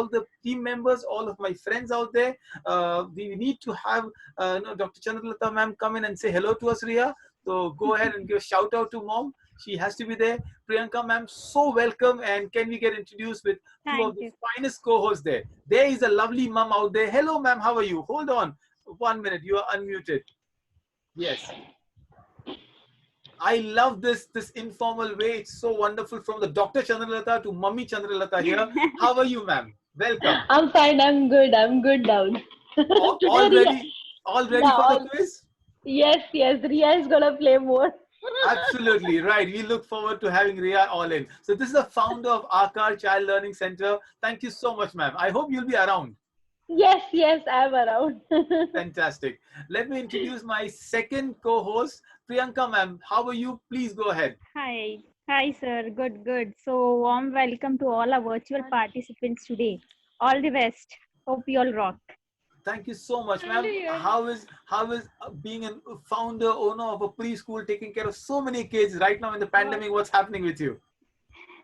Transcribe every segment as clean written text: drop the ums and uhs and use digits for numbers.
all the team members, all of my friends out there. We need to have no, Dr. Chandralata ma'am come in and say hello to us, Ria. So go ahead and give a shout out to mom. She has to be there. Priyanka ma'am, so welcome. And can we get introduced with two of Thank the you. finest co-hosts there? There is a lovely mom out there. Hello ma'am, how are you? Hold on 1 minute. You are unmuted. Yes. I love this informal way. It's so wonderful from the Dr. Chandralata to Mummy Chandralata here. How are you, ma'am? Welcome. I'm fine. I'm good. I'm good down. Today, All Ria, ready? All ready yeah, for the quiz? yes, yes. Ria is gonna play more. Absolutely right. We look forward to having Ria all in. So this is the founder of Akar Child Learning Center. Thank you so much, ma'am. I hope you'll be around. Yes, yes. I'm around. Fantastic. Let me introduce my second co-host, Priyanka ma'am. How are you? Please go ahead. Hi. Hi, sir. Good, good. So, warm welcome to all our virtual participants today. All the best. Hope you all rock. Thank you so much, ma'am. How is being a founder, owner of a preschool, taking care of so many kids right now in the pandemic? What's happening with you?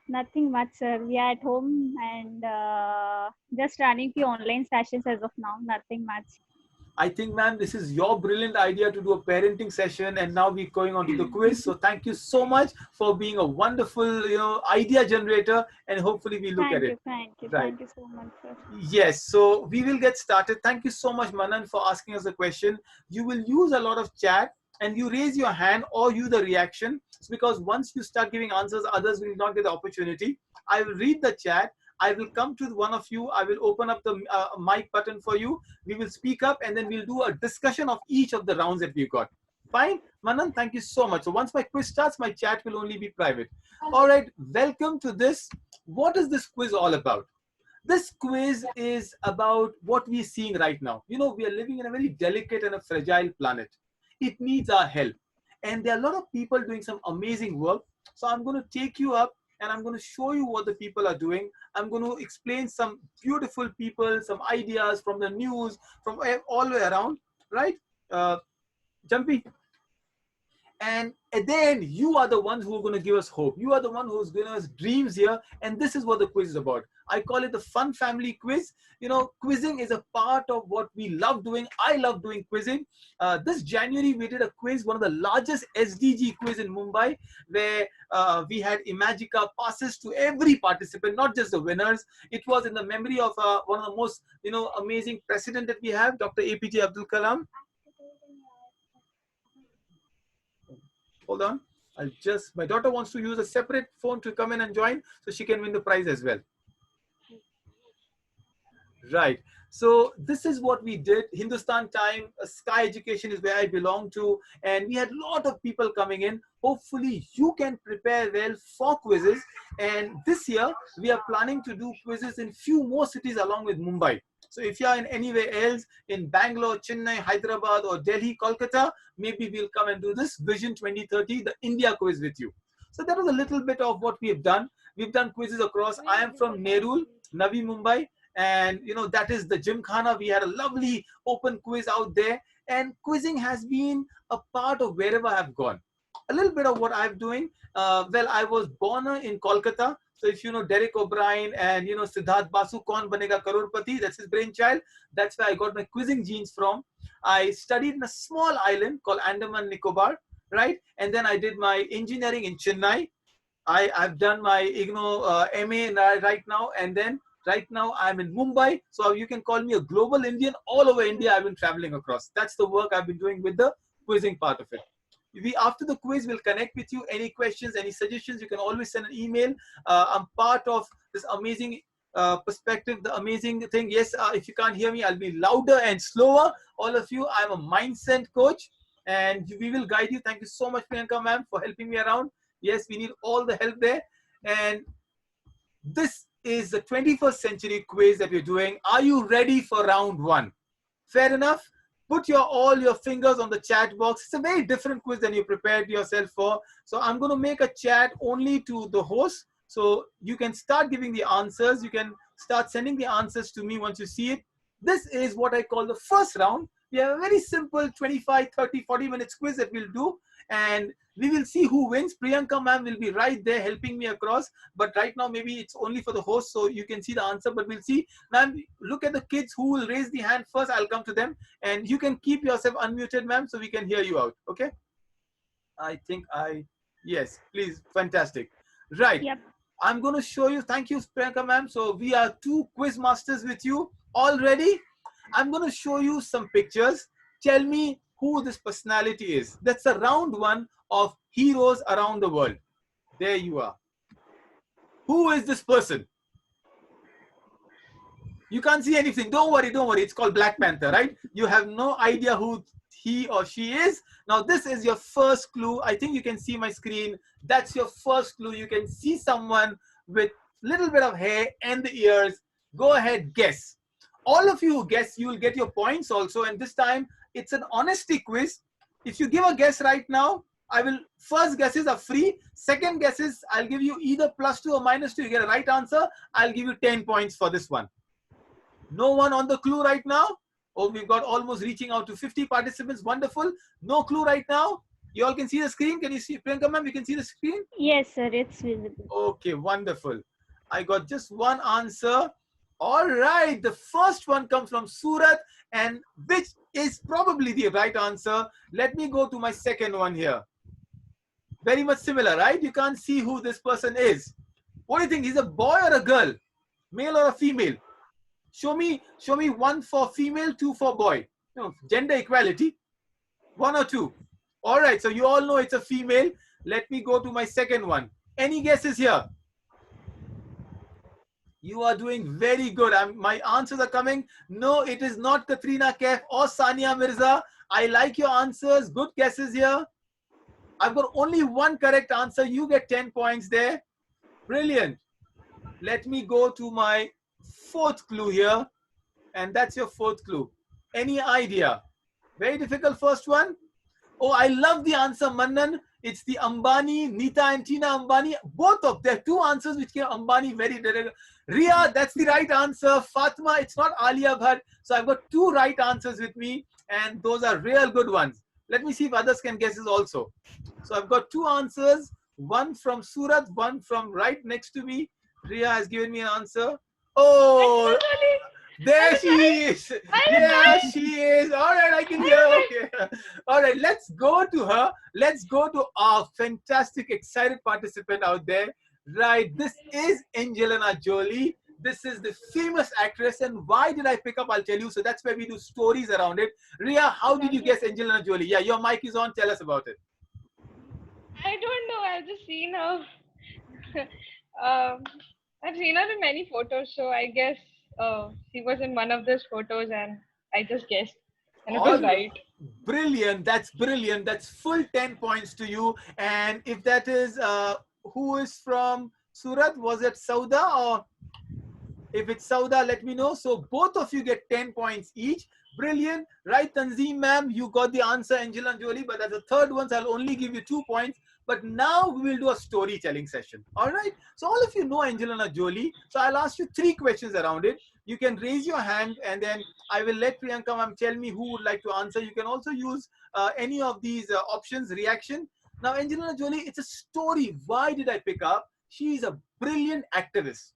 Nothing much, sir. We are at home and just running few online sessions as of now. Nothing much. I think, ma'am, this is your brilliant idea to do a parenting session, and now we're going on to the quiz. So thank you so much for being a wonderful, idea generator, and hopefully we look at Thank it. you, thank you, Right. thank you so much, sir. Yes, so we will get started. Thank you so much, Manan, for asking us a question. You will use a lot of chat and you raise your hand or you the reaction. It's because once you start giving answers, others will not get the opportunity. I will read the chat. I will come to one of you. I will open up the mic button for you. We will speak up and then we'll do a discussion of each of the rounds that we've got. Fine? Manan, thank you so much. So once my quiz starts, my chat will only be private. All right, welcome to this. What is this quiz all about? This quiz is about what we're seeing right now. We are living in a very delicate and a fragile planet. It needs our help. And there are a lot of people doing some amazing work. So I'm going to take you up and I'm going to show you what the people are doing. I'm going to explain some beautiful people, some ideas from the news, from all the way around, right? Jumpy. And at the end, you are the ones who are going to give us hope. You are the one who's giving us dreams here. And this is what the quiz is about. I call it the fun family quiz. Quizzing is a part of what we love doing. I love doing quizzing. This January, we did a quiz, one of the largest SDG quiz in Mumbai, where we had Imagica passes to every participant, not just the winners. It was in the memory of one of the most, amazing president that we have, Dr. APJ Abdul Kalam. Hold on. My daughter wants to use a separate phone to come in and join so she can win the prize as well. Right. So this is what we did. Hindustan Time, Sky Education is where I belong to. And we had a lot of people coming in. Hopefully you can prepare well for quizzes. And this year we are planning to do quizzes in few more cities along with Mumbai. So if you are in anywhere else, in Bangalore, Chennai, Hyderabad or Delhi, Kolkata, maybe we'll come and do this Vision 2030, the India quiz with you. So that was a little bit of what we've done. We've done quizzes across. I am from Nerul, Navi Mumbai. And that is the Gymkhana. We had a lovely open quiz out there. And quizzing has been a part of wherever I've gone. A little bit of what I'm doing. Well, I was born in Kolkata. So if you know Derek O'Brien and Siddharth Basu, Kaun Banega Crorepati, that's his brainchild. That's where I got my quizzing genes from. I studied in a small island called Andaman Nicobar, right? And then I did my engineering in Chennai. I've done my IGNO MA right now, and then right now I'm in Mumbai. So you can call me a global Indian. All over India I've been traveling across. That's the work I've been doing with the quizzing part of it. After the quiz, we'll connect with you. Any questions, any suggestions, you can always send an email. I'm part of this amazing perspective, the amazing thing. Yes, if you can't hear me, I'll be louder and slower. All of you, I'm a mindset coach and we will guide you. Thank you so much, Priyanka ma'am, for helping me around. Yes, we need all the help there. And this is the 21st century quiz that we're doing. Are you ready for round one? Fair enough? Put all your fingers on the chat box. It's a very different quiz than you prepared yourself for. So I'm going to make a chat only to the host. So you can start giving the answers. You can start sending the answers to me once you see it. This is what I call the first round. We have a very simple 25, 30, 40 minutes quiz that we'll do. And We will see who wins. Priyanka ma'am will be right there helping me across. But right now, maybe it's only for the host, so you can see the answer. But we'll see. Ma'am, look at the kids who will raise the hand first. I'll come to them. And you can keep yourself unmuted, ma'am, so we can hear you out. Okay? Yes, please. Fantastic. Right. Yep. I'm going to show you. Thank you, Priyanka ma'am. So we are 2 quiz masters with you. All ready? I'm going to show you some pictures. Tell me who this personality is. That's a round 1 of heroes around the world. There you are. Who is this person? You can't see anything. Don't worry, don't worry. It's called Black Panther, right? You have no idea who he or she is. Now, this is your first clue. I think you can see my screen. That's your first clue. You can see someone with little bit of hair and the ears. Go ahead, guess. All of you who guess, you will get your points also. And this time, it's an honesty quiz. If you give a guess right now, first guesses are free. Second guesses, I'll give you either +2 or -2. You get a right answer, I'll give you 10 points for this one. No one on the clue right now? Oh, we've got almost reaching out to 50 participants. Wonderful. No clue right now? You all can see the screen? Can you see, Priyanka ma'am, you can see the screen? Yes, sir, it's visible. Okay, wonderful. I got just one answer. All right, the first one comes from Surat, and which is probably the right answer. Let me go to my second one here. Very much similar, right? You can't see who this person is. What do you think? He's a boy or a girl? Male or a female? Show me 1 for female, 2 for boy. No, gender equality. 1 or 2. All right, so you all know it's a female. Let me go to my second one. Any guesses here? You are doing very good. My answers are coming. No, it is not Katrina Kaif or Sania Mirza. I like your answers. Good guesses here. I've got only one correct answer. You get 10 points there. Brilliant. Let me go to my fourth clue here. And that's your fourth clue. Any idea? Very difficult first one. Oh, I love the answer, Mannan. It's the Ambani, Nita and Tina Ambani. Both of them, 2 answers which came Ambani very direct. Ria, that's the right answer. Fatma, it's not Alia Bhatt. So I've got 2 right answers with me. And those are real good ones. Let me see if others can guess this also. So I've got 2 answers. One from Surat, one from right next to me. Ria has given me an answer. Oh, there she is. Yeah, she is. All right, I can hear. Okay. All right, let's go to her. Let's go to our fantastic, excited participant out there. Right, this is Angelina Jolie. This is the famous actress. And why did I pick up? I'll tell you. So that's where we do stories around it. Ria, how did you guess Angelina Jolie? Yeah, your mic is on. Tell us about it. I don't know. I've just seen her. I've seen her in many photos, so I guess she was in one of those photos, and I just guessed, and it was right. Brilliant. That's brilliant. That's full 10 points to you. And if that is who is from Surat, was it Sauda, or if it's Sauda, let me know. So both of you get 10 points each. Brilliant. Right, Tanzeem ma'am, you got the answer, Angelina Jolie, but as the third one, so I'll only give you 2 points. But now we will do a storytelling session. All right. So all of you know Angelina Jolie. So I'll ask you 3 questions around it. You can raise your hand, and then I will let Priyanka ma'am tell me who would like to answer. You can also use any of these options, reaction. Now, Angelina Jolie, it's a story. Why did I pick up? She is a brilliant activist.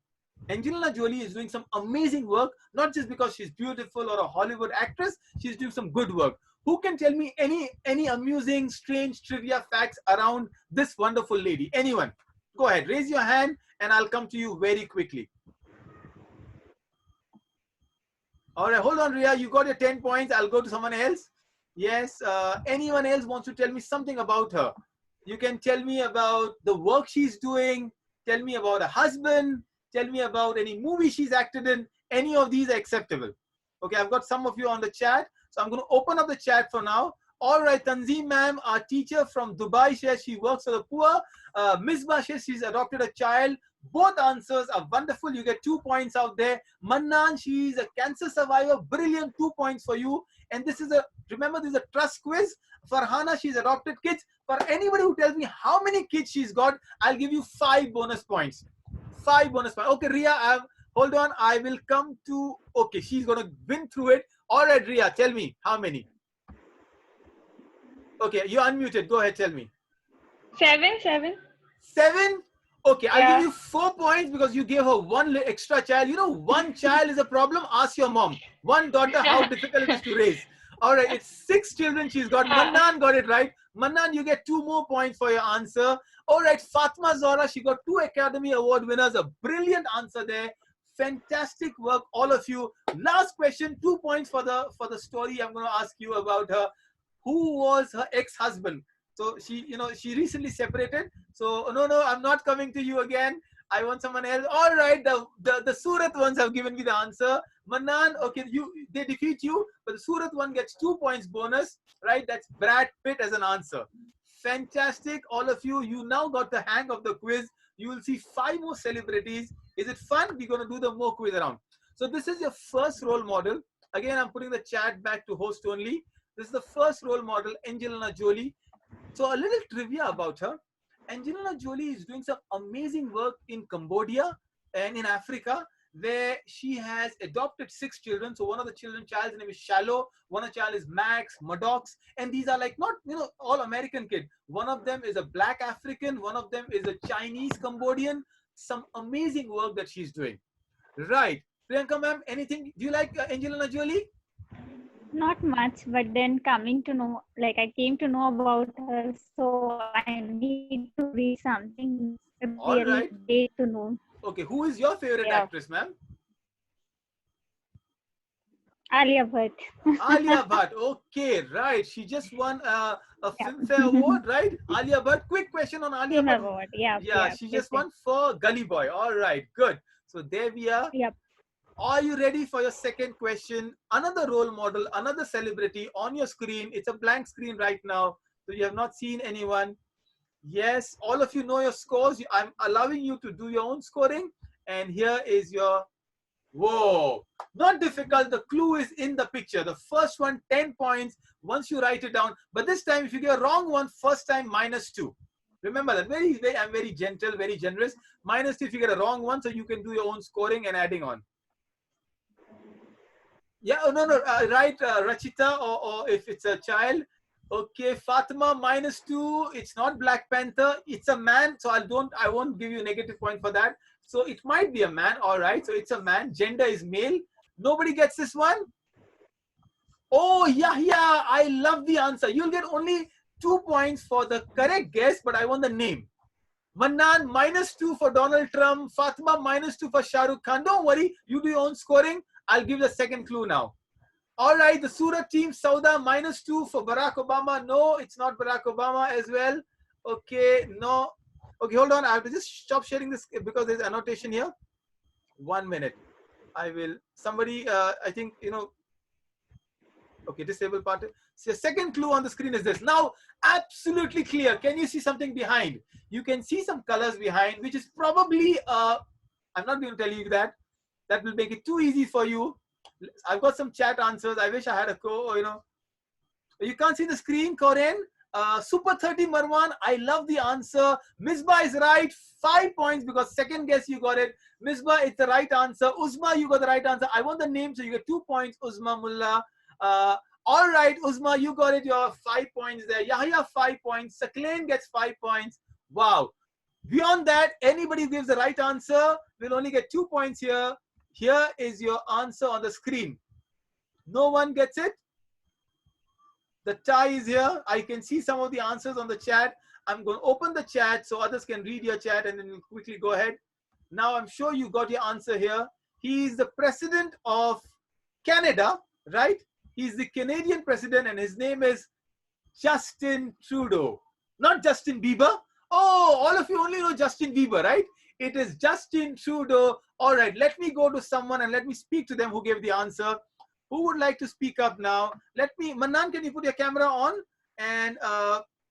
Angelina Jolie is doing some amazing work, not just because she's beautiful or a Hollywood actress. She's doing some good work. Who can tell me any amusing, strange trivia facts around this wonderful lady? Anyone? Go ahead, raise your hand, and I'll come to you very quickly. All right, hold on, Ria. You got your 10 points. I'll go to someone else. Yes. Anyone else wants to tell me something about her? You can tell me about the work she's doing. Tell me about her husband. Tell me about any movie she's acted in. Any of these are acceptable. Okay, I've got some of you on the chat. So I'm going to open up the chat for now. All right, Tanzeem ma'am, our teacher from Dubai, says she works for the poor. Misbah says she's adopted a child. Both answers are wonderful. You get 2 points out there. Mannan, she's a cancer survivor. Brilliant, 2 points for you. And this is remember, this is a trust quiz. Farhana, she's adopted kids. For anybody who tells me how many kids she's got, I'll give you 5 bonus points. 5 bonus points. Okay, Ria, hold on. I will come to, okay, she's going to win through it. All right, Ria, tell me how many. Okay, you're unmuted. Go ahead, tell me. Seven. 7. Okay, I'll Yeah. give you 4 points because you gave her one extra child. You know, one child is a problem. Ask your mom. One daughter, how difficult it is to raise. All right, it's 6 children she's got. Mannan got it right. Mannan, you get 2 more points for your answer. All right, Fatma Zora, she got 2 Academy Award winners. A brilliant answer there. Fantastic work, all of you. Last question, 2 points for the story I'm going to ask you about her. Who was her ex-husband? So she recently separated. So no, I'm not coming to you again. I want someone else. All right, the Surat ones have given me the answer. Mannan, okay, they defeat you, but the Surat one gets 2 points bonus, right? That's Brad Pitt as an answer. Fantastic, all of you. You now got the hang of the quiz. You will see 5 more celebrities. Is it fun? We're going to do the more quiz around. So this is your first role model. Again, I'm putting the chat back to host only. This is the first role model, Angelina Jolie. So a little trivia about her. Angelina Jolie is doing some amazing work in Cambodia and in Africa, where she has adopted 6 children. So one of the child's name is Shallow, one of the child is Max, Maddox, and these are like not all American kid. One of them is a black African, one of them is a Chinese Cambodian. Some amazing work that she's doing. Right, Priyanka ma'am, anything? Do you like Angelina Jolie? Not much, but then coming to know, like I came to know about her, so I need to read something All really right. great to know. Okay, who is your favorite actress, ma'am? Alia Bhatt. Alia Bhatt. Okay, right. She just won a Filmfare Award, right? Alia Bhatt. Quick question on Alia Bhatt. Award. Yeah, She just won for Gully Boy. All right, good. So there we are. Yep. Are you ready for your second question? Another role model, another celebrity on your screen. It's a blank screen right now, so you have not seen anyone. Yes, all of you know your scores. I'm allowing you to do your own scoring. And here is your, whoa, not difficult. The clue is in the picture. The first one, 10 points once you write it down. But this time, if you get a wrong one, first time -2. Remember that. I'm very gentle, very generous. -2 if you get a wrong one, so you can do your own scoring and adding on. Yeah, no, right, Rachita, or if it's a child. Okay, Fatima, -2. It's not Black Panther. It's a man, so I won't give you a negative point for that. So it might be a man. All right, so it's a man. Gender is male. Nobody gets this one. Oh, Yahya, I love the answer. You'll get only 2 points for the correct guess, but I want the name. Mannan, -2 for Donald Trump. Fatima, -2 for Shah Rukh Khan. Don't worry, you do your own scoring. I'll give the second clue now. All right, the Surat team, Sauda, -2 for Barack Obama. No, it's not Barack Obama as well. Okay, no. Okay, hold on. I have to just stop sharing this because there's annotation here. 1 minute. I will, somebody, I think, okay, disable part. So second clue on the screen is this. Now, absolutely clear. Can you see something behind? You can see some colors behind, which is probably, I'm not going to tell you that. That will make it too easy for you. I've got some chat answers. I wish I had a You can't see the screen, Corinne. Super 30 Marwan, I love the answer. Misbah is right. 5 points because second guess you got it. Misbah, it's the right answer. Uzma, you got the right answer. I want the name, so you get 2 points, Uzma Mullah. All right, Uzma, you got it. Your 5 points there. Yahya, 5 points. Sakleen gets 5 points. Wow. Beyond that, anybody who gives the right answer will only get 2 points here. Here is your answer on the screen. No one gets it? The tie is here. I can see some of the answers on the chat. I'm going to open the chat so others can read your chat and then we'll quickly go ahead. Now, I'm sure you got your answer here. He is the president of Canada, right? He's the Canadian president and his name is Justin Trudeau. Not Justin Bieber. Oh, all of you only know Justin Bieber, right? It is Justin Trudeau. All right, let me go to someone and let me speak to them who gave the answer. Who would like to speak up now? Mannan, can you put your camera on? And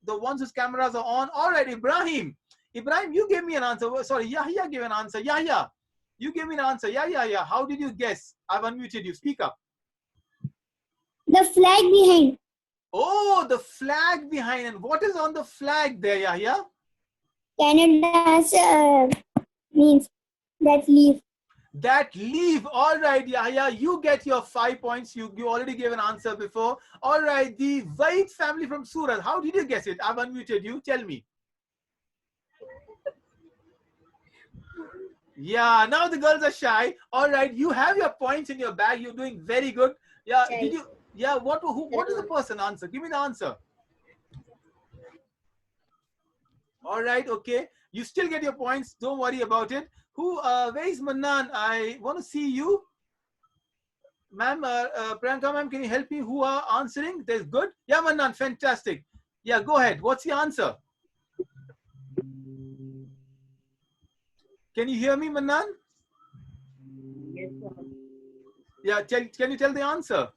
the ones whose cameras are on. All right, Ibrahim. Ibrahim, you gave me an answer. Sorry, Yahya gave an answer. Yahya, you gave me an answer. Yeah. How did you guess? I've unmuted you. Speak up. The flag behind. Oh, the flag behind. And what is on the flag there, Yahya? Canada's means that leaf. That leaf. All right, Yahya, you get your 5 points. You already gave an answer before. All right, the White family from Surat. How did you guess it? I've unmuted you. Tell me. Yeah, now the girls are shy. All right, you have your points in your bag. You're doing very good. Yeah, did you? Yeah, what is the person answer? Give me the answer. All right, okay. You still get your points. Don't worry about it. Where is Manan? I want to see you. Ma'am, Priyanka ma'am, can you help me? Who are answering? That's good. Yeah, Manan, fantastic. Yeah, go ahead. What's the answer? Can you hear me, Manan? Yeah, can you tell the answer?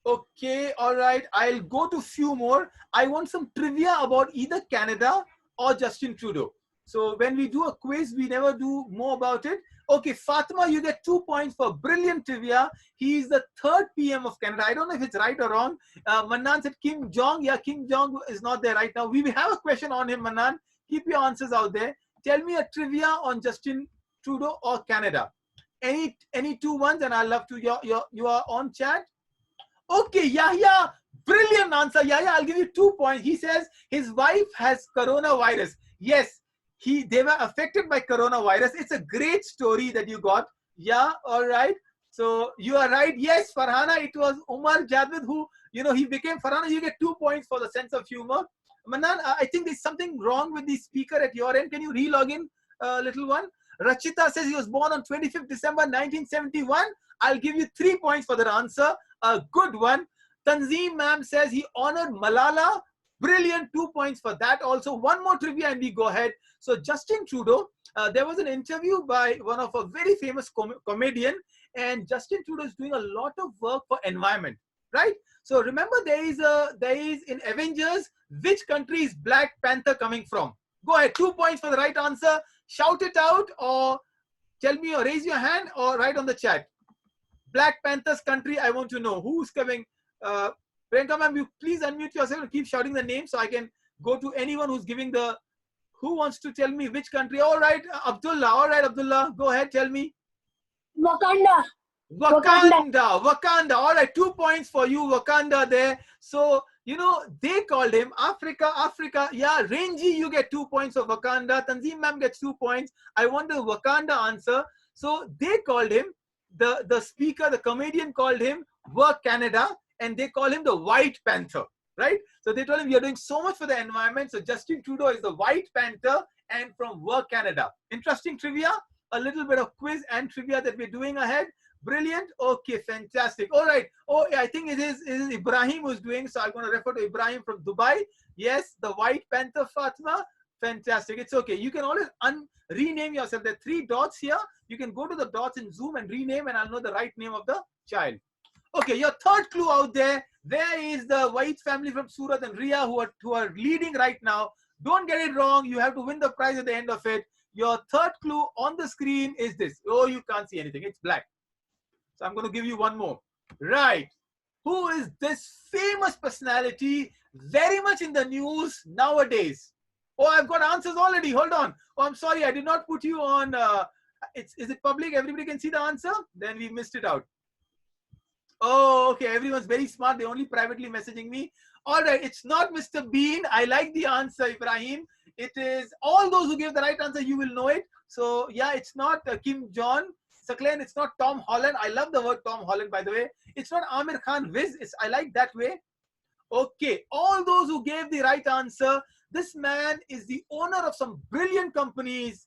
Okay, all right. I'll go to few more. I want some trivia about either Canada or Justin Trudeau. So when we do a quiz, we never do more about it. Okay, Fatima, you get 2 points for brilliant trivia. He is the third PM of Canada. I don't know if it's right or wrong. Manan said Kim Jong. Yeah, Kim Jong is not there right now. We will have a question on him, Manan. Keep your answers out there. Tell me a trivia on Justin Trudeau or Canada. Any two ones, and I'll love to. You are on chat. Okay, Yahya, brilliant answer. Yahya, I'll give you 2 points. He says his wife has coronavirus. Yes, they were affected by coronavirus. It's a great story that you got. Yeah, all right. So you are right. Yes, Farhana, it was Umar Jadwid who, he became Farhana. You get 2 points for the sense of humor. Manan, I think there's something wrong with the speaker at your end. Can you re-log in, little one? Rachita says he was born on 25th December 1971. I'll give you 3 points for that answer. A good one. Tanzeem ma'am says he honored Malala. Brilliant, 2 points for that. Also, one more trivia and we go ahead. So Justin Trudeau, there was an interview by one of a very famous comedian, and Justin Trudeau is doing a lot of work for environment, right? So remember, there is in Avengers, which country is Black Panther coming from? Go ahead, 2 points for the right answer. Shout it out or tell me or raise your hand or write on the chat. Black Panther's country, I want to know. Who's coming? Priyanka ma'am, you please unmute yourself and keep shouting the name so I can go to anyone who's giving the... Who wants to tell me which country? All right, Abdullah. All right, Abdullah. Go ahead, tell me. Wakanda. Wakanda. All right, 2 points for you, Wakanda there. So, they called him Africa. Yeah, Ranji, you get 2 points for Wakanda. Tanzeem ma'am gets 2 points. I want the Wakanda answer. So they called him, the speaker, the comedian called him Work Canada, and they call him the White Panther, right? So they told him, you're doing so much for the environment. So Justin Trudeau is the White Panther and from Work Canada. Interesting trivia, a little bit of quiz and trivia that we're doing ahead. Brilliant. Okay, fantastic. All right. Oh, I think it is Ibrahim who's doing. So I'm going to refer to Ibrahim from Dubai. Yes, the White Panther, Fatima. Fantastic. It's okay. You can always rename yourself. There are 3 dots here. You can go to the dots in Zoom and rename, and I'll know the right name of the child. Okay, your third clue out there. There is the White family from Surat and Ria who are leading right now. Don't get it wrong. You have to win the prize at the end of it. Your third clue on the screen is this. Oh, you can't see anything. It's black. So I'm going to give you one more. Right. Who is this famous personality very much in the news nowadays? Oh, I've got answers already. Hold on. Oh, I'm sorry. I did not put you on. Is it public? Everybody can see the answer? Then we missed it out. Oh, okay. Everyone's very smart. They're only privately messaging me. All right. It's not Mr. Bean. I like the answer, Ibrahim. It is all those who give the right answer. You will know it. So, yeah, it's not Kim Jong. Saklen, it's not Tom Holland. I love the word Tom Holland, by the way. It's not Amir Khan Viz. I like that way. Okay, all those who gave the right answer, this man is the owner of some brilliant companies.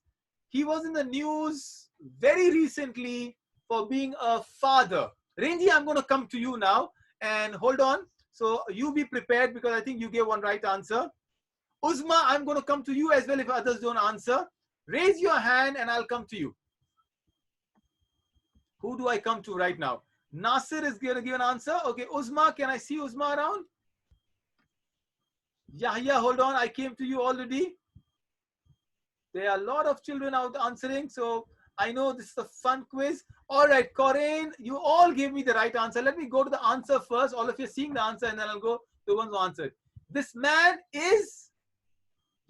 He was in the news very recently for being a father. Ranji, I'm going to come to you now. And hold on. So you be prepared because I think you gave one right answer. Uzma, I'm going to come to you as well if others don't answer. Raise your hand and I'll come to you. Who do I come to right now? Nasir is going to give an answer. Okay, Uzma, can I see Uzma around? Yahya, hold on. I came to you already. There are a lot of children out answering. So I know this is a fun quiz. All right, Corinne, you all gave me the right answer. Let me go to the answer first. All of you are seeing the answer and then I'll go to the ones who answered. This man is...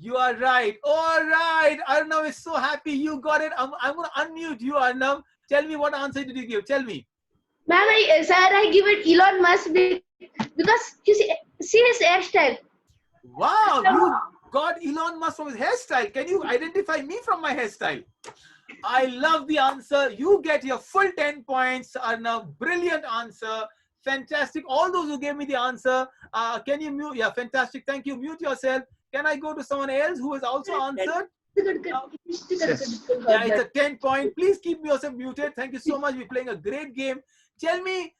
You are right. All right. Arnav is so happy you got it. I'm going to unmute you, Arnav. Tell me what answer did you give? Tell me. Ma'am, I give it Elon Musk because you see his hairstyle. Wow, got Elon Musk from his hairstyle. Can you identify me from my hairstyle? I love the answer. You get your full 10 points. Arnav, brilliant answer. Fantastic. All those who gave me the answer, can you mute? Yeah, fantastic. Thank you. Mute yourself. Can I go to someone else who has also answered? Yeah, it's a 10 point. Please keep yourself muted. Thank you so much. We're playing a great game. Tell me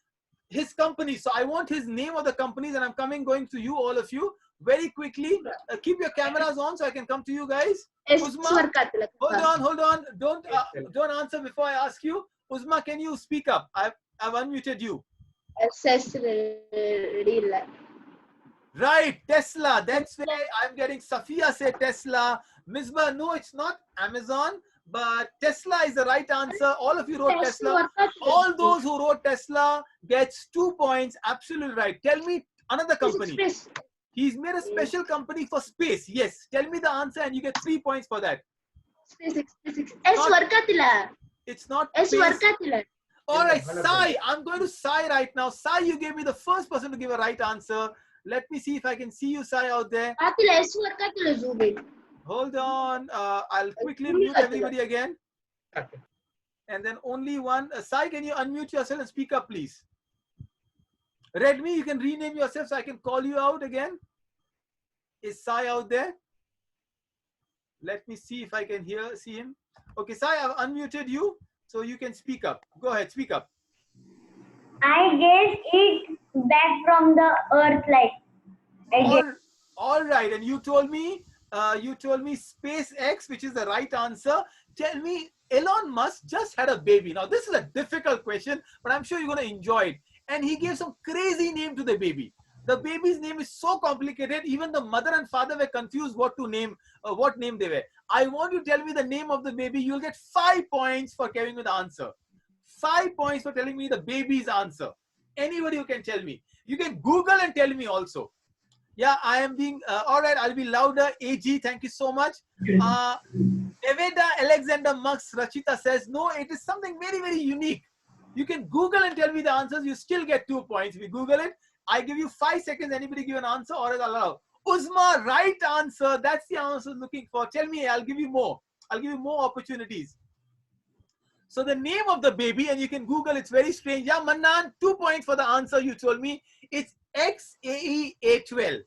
his company. So I want his name of the companies, and I'm going to you, all of you, very quickly. Keep your cameras on so I can come to you guys. Uzma, hold on. Don't answer before I ask you. Uzma, can you speak up? I've unmuted you. Right, Tesla. That's where I'm getting Safia say Tesla. Misbah, no, it's not Amazon, but Tesla is the right answer. All of you wrote Tesla. All those who wrote Tesla gets 2 points. Absolutely right. Tell me another company. He's made a special company for space. Yes. Tell me the answer and you get 3 points for that. It's not space. All right, Sai. I'm going to Sai right now. Sai, you gave me the first person to give a right answer. Let me see if I can see you, Sai, out there. Hold on. I'll quickly mute everybody again. And then only one. Sai, can you unmute yourself and speak up, please? Redmi, you can rename yourself so I can call you out again. Is Sai out there? Let me see if I can see him. Okay, Sai, I've unmuted you so you can speak up. Go ahead, speak up. I guess it back from the earth, like. All right, and you told me SpaceX, which is the right answer. Tell me, Elon Musk just had a baby. Now, this is a difficult question, but I'm sure you're going to enjoy it. And he gave some crazy name to the baby. The baby's name is so complicated, even the mother and father were confused what name they were. I want you to tell me the name of the baby. You'll get 5 points for giving me the answer. 5 points for telling me the baby's answer. Anybody who can tell me. You can Google and tell me also. Yeah, I am being, all right, I'll be louder. AG, thank you so much. Nevada Alexander Mux Rachita says, no, it is something very, very unique. You can Google and tell me the answers. You still get 2 points. If you Google it, I give you 5 seconds. Anybody give an answer or is allowed? Uzma, right answer. That's the answer I'm looking for. Tell me, I'll give you more. I'll give you more opportunities. So the name of the baby, and you can Google, it's very strange. Yeah, Mannan, 2 points for the answer you told me. It's XAEA12,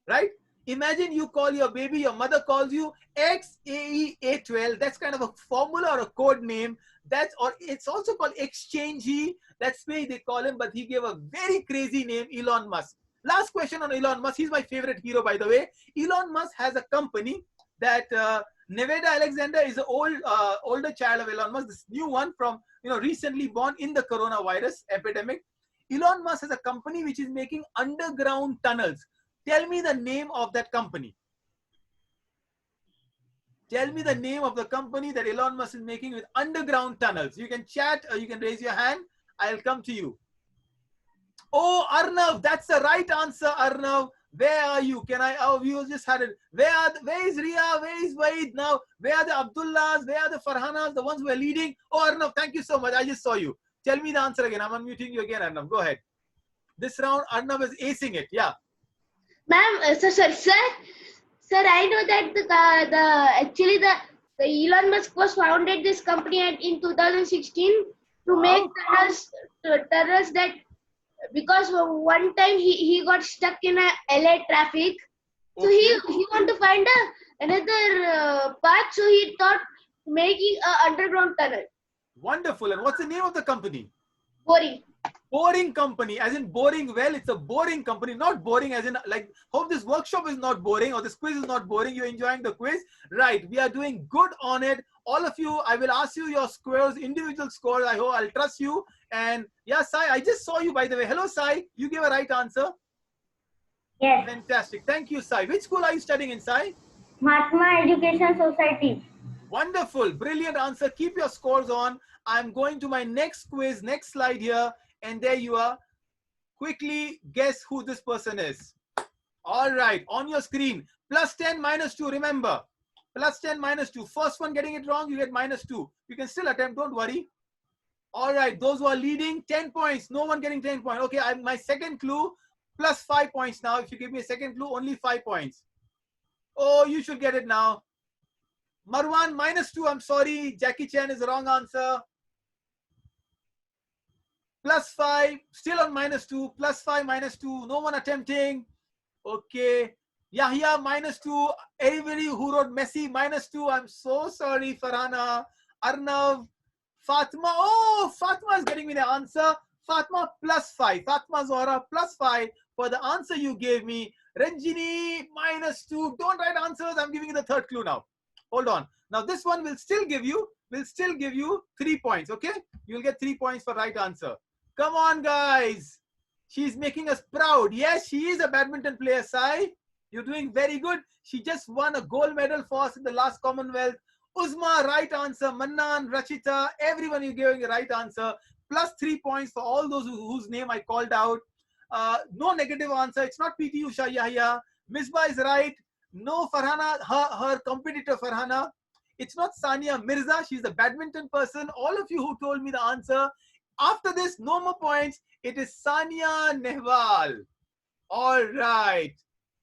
right? Imagine you call your baby, your mother calls you XAEA12. That's kind of a formula or a code name. Or it's also called Exchangey. That's why they call him, but he gave a very crazy name, Elon Musk. Last question on Elon Musk. He's my favorite hero, by the way. Elon Musk has a company that Nevada Alexander is an older child of Elon Musk. This new one from recently born in the coronavirus epidemic. Elon Musk has a company which is making underground tunnels. Tell me the name of that company. Tell me the name of the company that Elon Musk is making with underground tunnels. You can chat or you can raise your hand. I'll come to you. Oh, Arnav, that's the right answer, Arnav. Where are you? You just had it. Where is Ria? Where is Waid now? Where are the Abdullahs? Where are the Farhanas? The ones who are leading? Oh, Arnav, thank you so much. I just saw you. Tell me the answer again. I'm unmuting you again, Arnav. Go ahead. This round, Arnav is acing it. Yeah. Ma'am, sir, I know that actually the Elon Musk was founded this company in 2016 to make tunnels that, because one time he got stuck in a LA traffic, so he want to find another path, so he thought making an underground tunnel. Wonderful. And what's the name of the company? Boring Company, as in boring well. It's a boring company, not boring as in like, hope this workshop is not boring or this quiz is not boring. You're enjoying the quiz, right? We are doing good on it. All of you, I will ask you your scores, individual scores. I hope I'll trust you. And yeah, Sai, I just saw you, by the way. Hello, Sai. You gave a right answer. Yes. Fantastic. Thank you, Sai. Which school are you studying in, Sai? Mahatma Education Society. Wonderful. Brilliant answer. Keep your scores on. I'm going to my next quiz, next slide here. And there you are. Quickly guess who this person is. All right. On your screen. +10, -2. Remember. +10, -2. First one getting it wrong, you get -2. You can still attempt. Don't worry. All right. Those who are leading, 10 points. No one getting 10 points. Okay. My second clue, +5 points now. If you give me a second clue, only 5 points. Oh, you should get it now. Marwan, -2. I'm sorry. Jackie Chan is the wrong answer. +5. Still on -2. +5, -2. No one attempting. Okay. Yahya, -2. Everybody who wrote Messi, -2. I'm so sorry, Farhana. Arnav. Fatma. Oh, Fatma is getting me the answer. Fatma, +5. Fatma Zohra, +5 for the answer you gave me. Ranjini, -2. Don't write answers. I'm giving you the third clue now. Hold on. Now this one will still give you 3 points. Okay, you'll get 3 points for right answer. Come on, guys. She's making us proud. Yes, she is a badminton player, Sai. You're doing very good. She just won a gold medal for us in the last Commonwealth. Uzma, right answer. Mannan, Rachita, everyone you giving the right answer. +3 points for all those whose name I called out. No negative answer. It's not PT Usha Yahya. Misbah is right. No, Farhana, her competitor Farhana. It's not Sania Mirza. She's a badminton person. All of you who told me the answer. After this, no more points. It is Sania Nehwal. All right.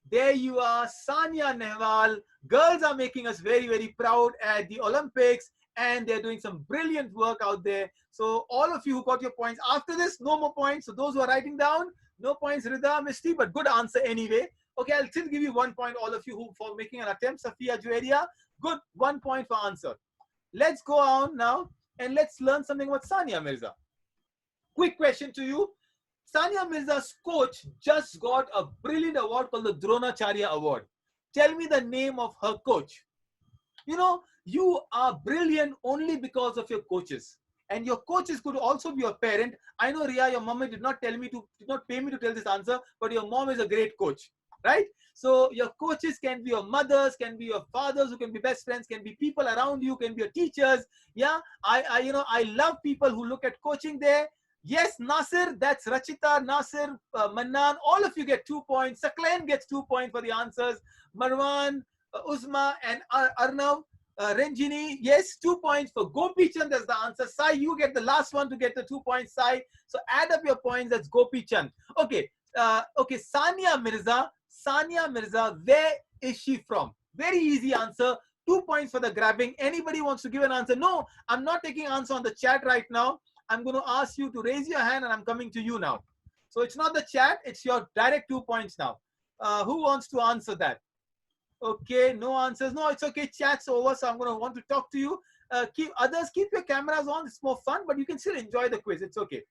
There you are, Sania Nehwal. Girls are making us very, very proud at the Olympics, and they're doing some brilliant work out there. So all of you who got your points, after this, no more points. So those who are writing down, no points, Rida, Misty, but good answer anyway. Okay, I'll still give you 1 point, all of you who for making an attempt. Safia Jueria, good, 1 point for answer. Let's go on now, and let's learn something about Sania Mirza. Quick question to you. Sania Mirza's coach just got a brilliant award called the Dronacharya Award. Tell me the name of her coach. You know, you are brilliant only because of your coaches. And your coaches could also be your parent. I know, Ria, your mom did not pay me to tell this answer, but your mom is a great coach, right? So your coaches can be your mothers, can be your fathers, who can be best friends, can be people around you, can be your teachers. Yeah, I love people who look at coaching there. Yes, Nasir, that's Rachita, Nasir, Mannan, all of you get 2 points. Saklan gets 2 points for the answers. Marwan, Uzma, and Arnav, Ranjini, yes, 2 points for Gopi Chand as the answer. Sai, you get the last one to get the 2 points, Sai. So add up your points, that's Gopi Chand. Okay, okay, Sania Mirza, where is she from? Very easy answer. 2 points for the grabbing. Anybody wants to give an answer? No, I'm not taking answer on the chat right now. I'm going to ask you to raise your hand, and I'm coming to you now. So it's not the chat, it's your direct 2 points now. Who wants to answer that? Okay, no answers. No, it's okay. Chat's over, so I'm going to want to talk to you. Keep your cameras on. It's more fun, but you can still enjoy the quiz. It's okay.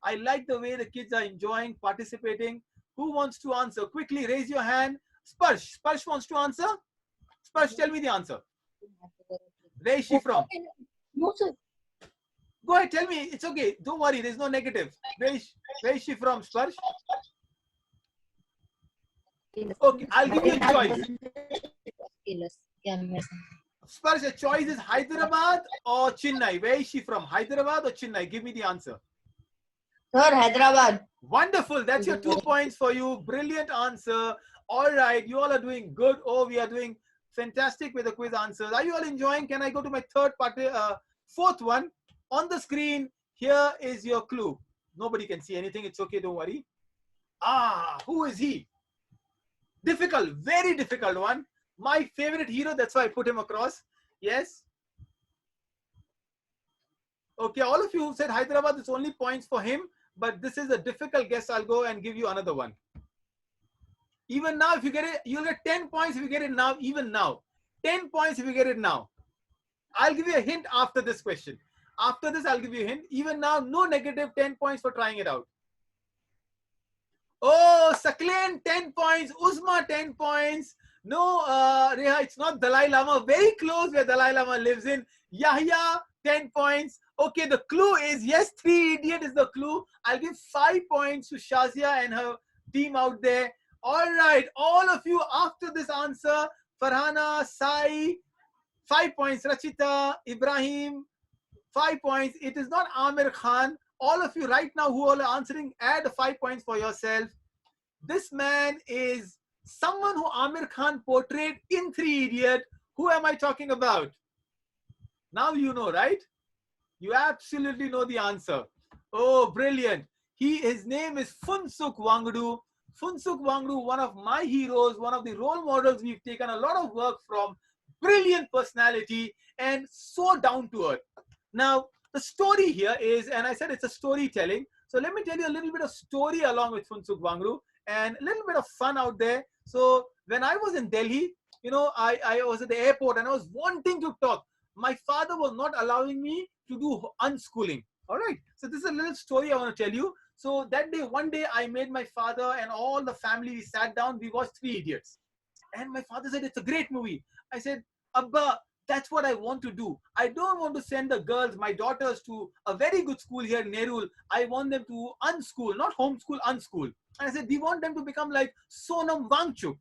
I like the way the kids are enjoying participating. Who wants to answer? Quickly raise your hand. Sparsh wants to answer. Sparsh, tell me the answer. Where is she from? No, sir. Go ahead, tell me. It's okay. Don't worry. There's no negative. Where is she from, Sparsh? Okay, I'll give you a choice. Sparsh, a choice is Hyderabad or Chennai. Where is she from? Hyderabad or Chennai? Give me the answer. Sir, Hyderabad. Wonderful. That's your 2 points for you. Brilliant answer. All right. You all are doing good. Oh, we are doing fantastic with the quiz answers. Are you all enjoying? Can I go to my fourth one? On the screen, here is your clue. Nobody can see anything. It's okay. Don't worry. Who is he? Difficult. Very difficult one. My favorite hero. That's why I put him across. Yes. Okay. All of you who said Hyderabad, it's only points for him. But this is a difficult guess. I'll go and give you another one. Even now, if you get it, you'll get 10 points if you get it now. Even now. 10 points if you get it now. I'll give you a hint after this question. After this, I'll give you a hint. Even now, no negative, 10 points for trying it out. Oh, Saklan, 10 points. Uzma, 10 points. No, Reha, it's not Dalai Lama. Very close where Dalai Lama lives in. Yahya, 10 points. Okay, the clue is, yes, 3 Idiot is the clue. I'll give 5 points to Shazia and her team out there. All right, all of you after this answer, Farhana, Sai, 5 points. Rachita, Ibrahim, 5 points. It is not Amir Khan. All of you right now who are answering, add 5 points for yourself. This man is someone who Amir Khan portrayed in 3 Idiot. Who am I talking about? Now you know, right? You absolutely know the answer. Oh, brilliant. His name is Phunsukh Wangdu. Phunsukh Wangru, one of my heroes, one of the role models we've taken a lot of work from, brilliant personality and so down to earth. Now, the story here is, and I said it's a storytelling. So let me tell you a little bit of story along with Phunsukh Wangru and a little bit of fun out there. So when I was in Delhi, I was at the airport and I was wanting to talk. My father was not allowing me to do unschooling. All right. So this is a little story I want to tell you. So that day, one day, I made my father and all the family, we sat down, we watched Three Idiots. And my father said, it's a great movie. I said, Abba, that's what I want to do. I don't want to send the girls, my daughters, to a very good school here in Nerul. I want them to unschool, not homeschool, unschool. And I said, we want them to become like Sonam Wangchuk.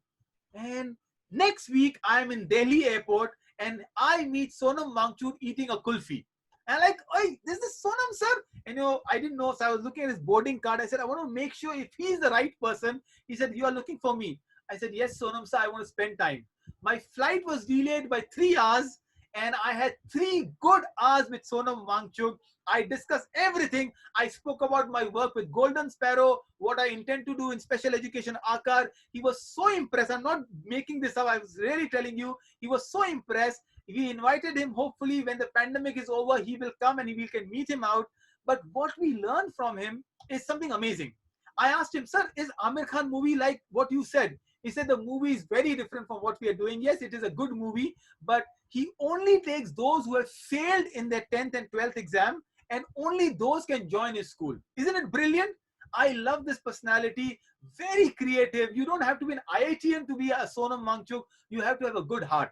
And next week, I'm in Delhi airport and I meet Sonam Wangchuk eating a kulfi. And like, oi, this is Sonam, sir. And I didn't know, so I was looking at his boarding card. I said, I want to make sure if he's the right person. He said, you are looking for me. I said, yes, Sonam, sir, I want to spend time. My flight was delayed by 3 hours and I had 3 good hours with Sonam Wangchuk. I discussed everything. I spoke about my work with Golden Sparrow, what I intend to do in special education, Akar. He was so impressed. I'm not making this up. I was really telling you. He was so impressed. We invited him. Hopefully, when the pandemic is over, he will come and we can meet him out. But what we learned from him is something amazing. I asked him, sir, is Amir Khan movie like what you said? He said the movie is very different from what we are doing. Yes, it is a good movie, but he only takes those who have failed in their 10th and 12th exam, and only those can join his school. Isn't it brilliant? I love this personality. Very creative. You don't have to be an IITian to be a Sonam Wangchuk. You have to have a good heart.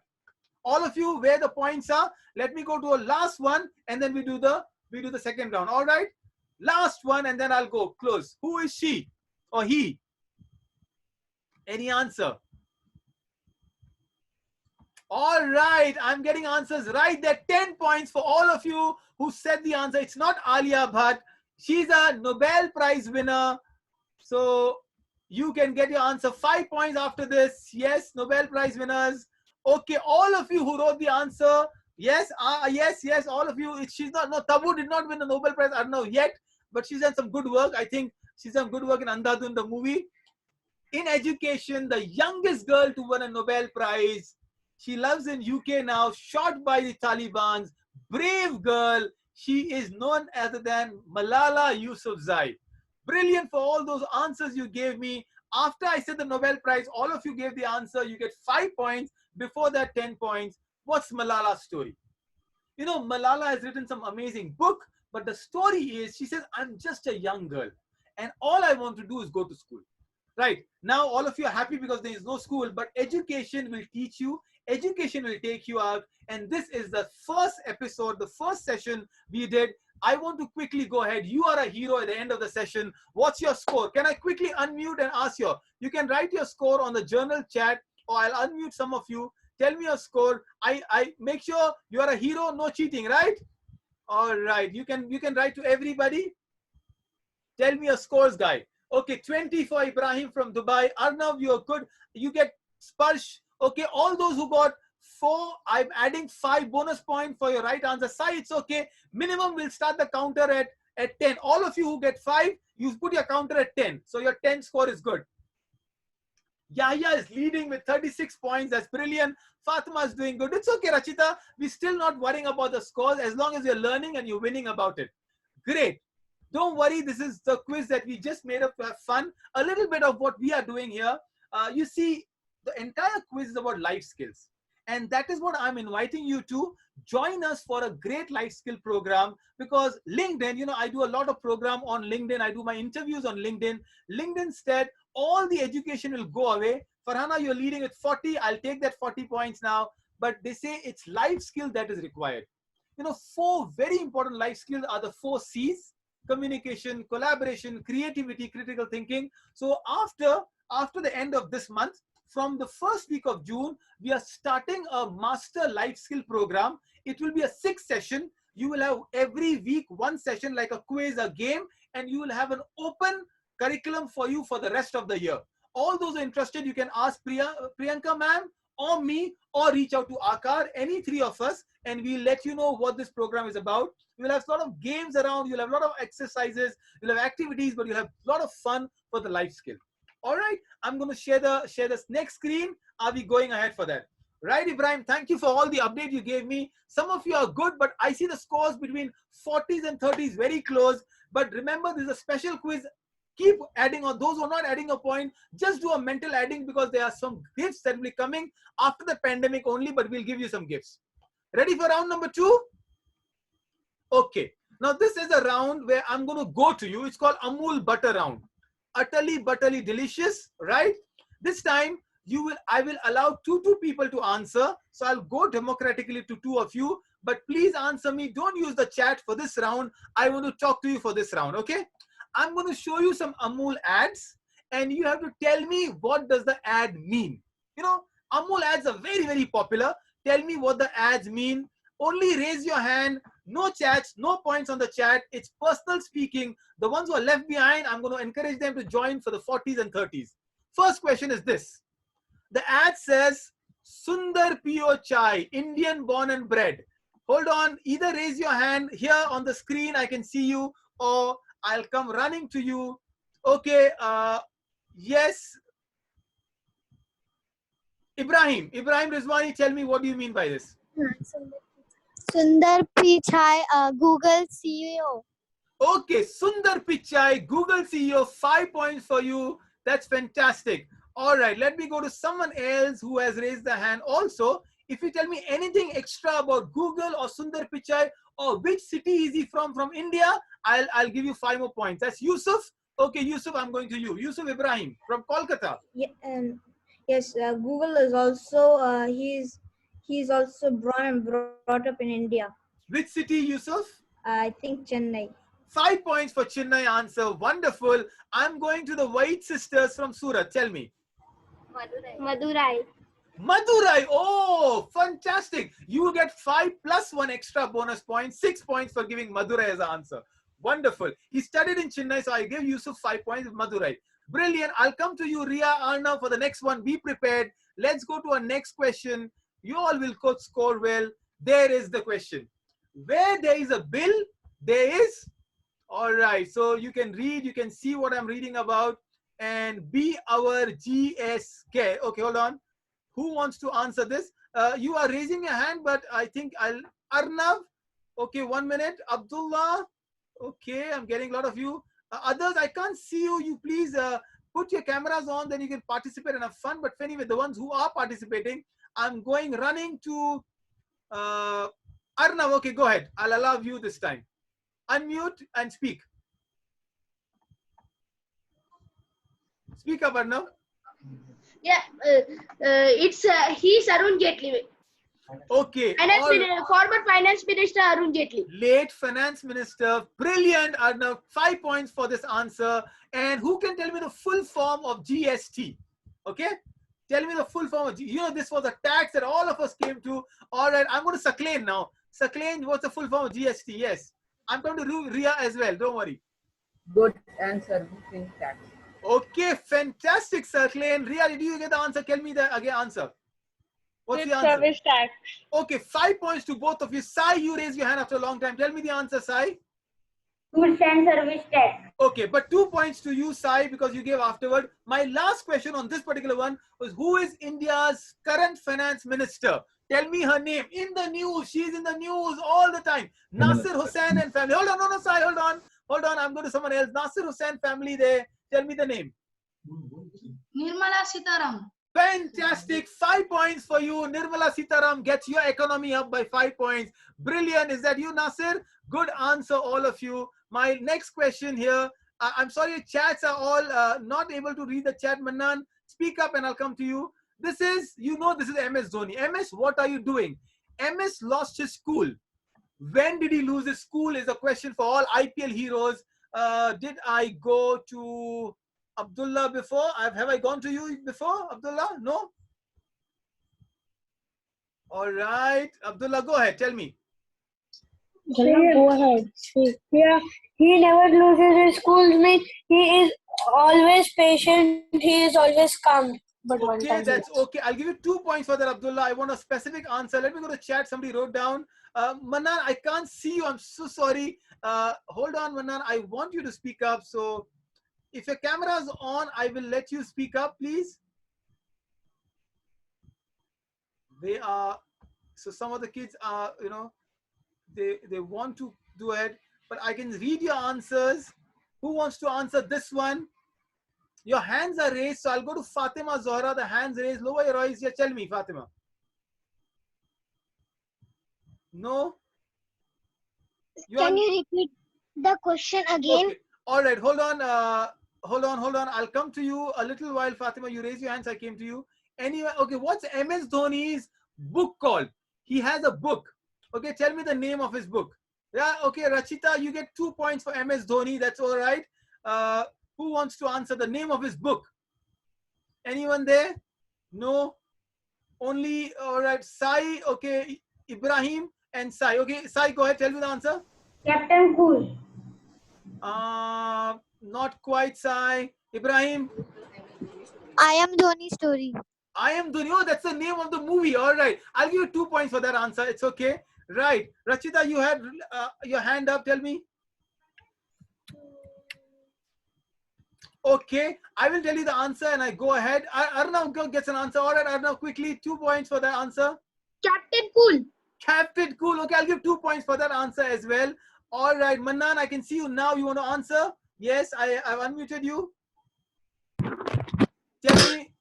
All of you, where the points are, let me go to a last one, and then we do the second round. All right? Last one, and then I'll go close. Who is she or he? Any answer? All right, I'm getting answers right there. 10 points for all of you who said the answer. It's not Alia Bhatt. She's a Nobel Prize winner. So you can get your answer. 5 points after this. Yes, Nobel Prize winners. Okay, all of you who wrote the answer. Yes, yes, all of you. She's not, no, Tabu did not win the Nobel Prize, I don't know yet, but she's done some good work. I think she's done good work in Andhadhun, the movie. In education, the youngest girl to win a Nobel Prize. She lives in UK now, shot by the Taliban. Brave girl. She is none other than Malala Yousafzai. Brilliant for all those answers you gave me. After I said the Nobel Prize, all of you gave the answer. You get 5 points. Before that, 10 points. What's Malala's story? Malala has written some amazing book, but the story is, she says, I'm just a young girl and all I want to do is go to school. Right. Now, all of you are happy because there is no school, but education will teach you, education will take you out. And this is the first episode, the first session we did. I want to quickly go ahead. You are a hero at the end of the session. What's your score? Can I quickly unmute and ask you? You can write your score on the journal chat, or I'll unmute some of you. Tell me your score. I make sure you are a hero, no cheating, right? All right. You can write to everybody. Tell me your scores, guy. Okay, 20 for Ibrahim from Dubai. Arnav, you're good. You get Sparsh. Okay, all those who got 4, I'm adding 5 bonus points for your right answer. Sai, it's okay. Minimum will start the counter at 10. All of you who get 5, you put your counter at 10. So your 10 score is good. Yahya is leading with 36 points. That's brilliant. Fatima is doing good. It's okay, Rachita. We're still not worrying about the scores as long as you're learning and you're winning about it. Great. Don't worry. This is the quiz that we just made up to have fun. A little bit of what we are doing here. You see, the entire quiz is about life skills. And that is what I'm inviting you to join us for a great life skill program, because LinkedIn, I do a lot of program on LinkedIn. I do my interviews on LinkedIn. LinkedIn said all the education will go away. Farhana, you're leading with 40. I'll take that 40 points now. But they say it's life skill that is required. 4 very important life skills are the 4 C's: communication, collaboration, creativity, critical thinking. So after the end of this month, from the first week of June, we are starting a master life skill program. It will be a 6 session. You will have every week 1 session, like a quiz, a game, and you will have an open curriculum for you for the rest of the year. All those are interested, you can ask Priyanka ma'am or me, or reach out to Akar, any 3 of us, and we'll let you know what this program is about. You'll have a lot of games around, you'll have a lot of exercises, you'll have activities, but you'll have a lot of fun for the life skill. All right, I'm going to share the next screen. Are we going ahead for that? Right, Ibrahim, thank you for all the update you gave me. Some of you are good, but I see the scores between 40s and 30s very close. But remember, this is a special quiz. Keep adding on. Those who are not adding a point, just do a mental adding, because there are some gifts that will be coming after the pandemic only, but we'll give you some gifts. Ready for round number 2? Okay. Now this is a round where I'm going to go to you. It's called Amul Butter round. Utterly butterly delicious, right? This time I will allow two people to answer. So I'll go democratically to 2 of you, but please answer me. Don't use the chat for this round. I want to talk to you for this round, okay? I'm going to show you some Amul ads, and you have to tell me what does the ad mean. You know, Amul ads are very, very popular. Tell me what the ads mean. Only raise your hand. No chats, no points on the chat. It's personal speaking. The ones who are left behind, I'm going to encourage them to join for the 40s and 30s. First question is this. The ad says, Sundar Pio Chai, Indian born and bred. Hold on. Either raise your hand here on the screen, I can see you, or I'll come running to you. Okay. Yes. Ibrahim Rizwani, tell me, what do you mean by this? Sundar Pichai, Google CEO. Okay, Sundar Pichai, Google CEO, 5 points for you. That's fantastic. All right, let me go to someone else who has raised their hand also. If you tell me anything extra about Google or Sundar Pichai, or which city is he from India, I'll give you 5 more points. That's Yusuf. Okay, Yusuf, I'm going to you. Yusuf Ibrahim from Kolkata. Yeah, yes, Google is also he's also born and brought up in India. Which city, Yusuf? I think Chennai. 5 points for Chennai answer. Wonderful. I'm going to the White sisters from Surat. Tell me. Madurai. Madurai. Oh, fantastic. You will get 5 plus 1 extra bonus point. 6 points for giving Madurai as an answer. Wonderful. He studied in Chennai, so I gave Yusuf 5 points with Madurai. Brilliant. I'll come to you, Ria, Arnav, for the next one. Be prepared. Let's go to our next question. You all will score well. There is the question. Where there is a bill, there is... All right. So you can read, you can see what I'm reading about, and be our GSK. Okay, hold on. Who wants to answer this? You are raising your hand, but I think Arnav. Okay, 1 minute. Abdullah. Okay, I'm getting a lot of you. Others, I can't see you. You please put your cameras on, then you can participate and have fun. But anyway, the ones who are participating, I'm running to Arnav. Okay, go ahead. I'll allow you this time. Unmute and speak. Speak up, Arnav. Yeah, he's Arun Jaitley. Okay. Former Finance Minister Arun Jaitley. Late Finance Minister. Brilliant, Arnav. 5 points for this answer. And who can tell me the full form of GST? Okay. Tell me the full form of GST. You know, this was a tax that all of us came to. All right. I'm going to Saklain now. Saklain, what's the full form of GST? Yes. I'm going to Ria as well. Don't worry. Goods and services tax. Okay. Fantastic, Saklain. Ria, did you get the answer? Tell me the answer. What's Good the answer? service tax. Okay, 5 points to both of you. Sai, you raised your hand after a long time. Tell me the answer, Sai. Goods and service tax. Okay, but 2 points to you, Sai, because you gave afterward. My last question on this particular one was, who is India's current finance minister? Tell me her name. In the news. She's in the news all the time. Nasir Hussain and family. Hold on, no, Sai, hold on. Hold on, I'm going to someone else. Nasir Hussain family there. Tell me the name. Nirmala Sitaram. Fantastic. 5 points for you. Nirmala Sitaram gets your economy up by 5 points. Brilliant. Is that you, Nasir? Good answer, all of you. My next question here. I'm sorry, chats are all not able to read the chat. Manan, speak up and I'll come to you. This is, this is MS Dhoni. MS, what are you doing? MS lost his school. When did he lose his school is a question for all IPL heroes. Did I go to Abdullah before? Have I gone to you before, Abdullah? No? All right. Abdullah, go ahead. Tell me. Go ahead. Yeah, he never loses his school, means he is always patient, he is always calm. But one Okay, time that's okay. I'll give you 2 points for that, Abdullah. I want a specific answer. Let me go to chat. Somebody wrote down. Manan, I can't see you. I'm so sorry. Hold on, Manan. I want you to speak up. So if your camera is on, I will let you speak up, please. They are, so some of the kids are, you know, they want to do it, but I can read your answers. Who wants to answer this one? Your hands are raised, so I'll go to Fatima Zohra. The hands raised. Lower your eyes. Yeah, tell me, Fatima. No? Can you repeat the question again? Okay. All right. Hold on. Hold on. I'll come to you a little while, Fatima. You raise your hands. I came to you. Anyway, okay. What's MS Dhoni's book called? He has a book. Okay. Tell me the name of his book. Yeah. Okay. Rachita, you get 2 points for MS Dhoni. That's all right. Who wants to answer the name of his book? Anyone there? No. Only. All right. Sai. Okay. Ibrahim and Sai. Okay. Sai, go ahead. Tell me the answer. Captain Cool. Not quite, Sai. Ibrahim. I am Dhoni story. I am Dhoni. Oh, that's the name of the movie. All right. I'll give you 2 points for that answer. It's okay. Right. Rachita, you had your hand up. Tell me. Okay. I will tell you the answer and I go ahead. Arnav gets an answer. All right, Arnav, quickly. 2 points for that answer. Captain Cool. Captain Cool. Okay, I'll give 2 points for that answer as well. All right. Mannan, I can see you now. You want to answer? Yes, I've unmuted you. Tell me.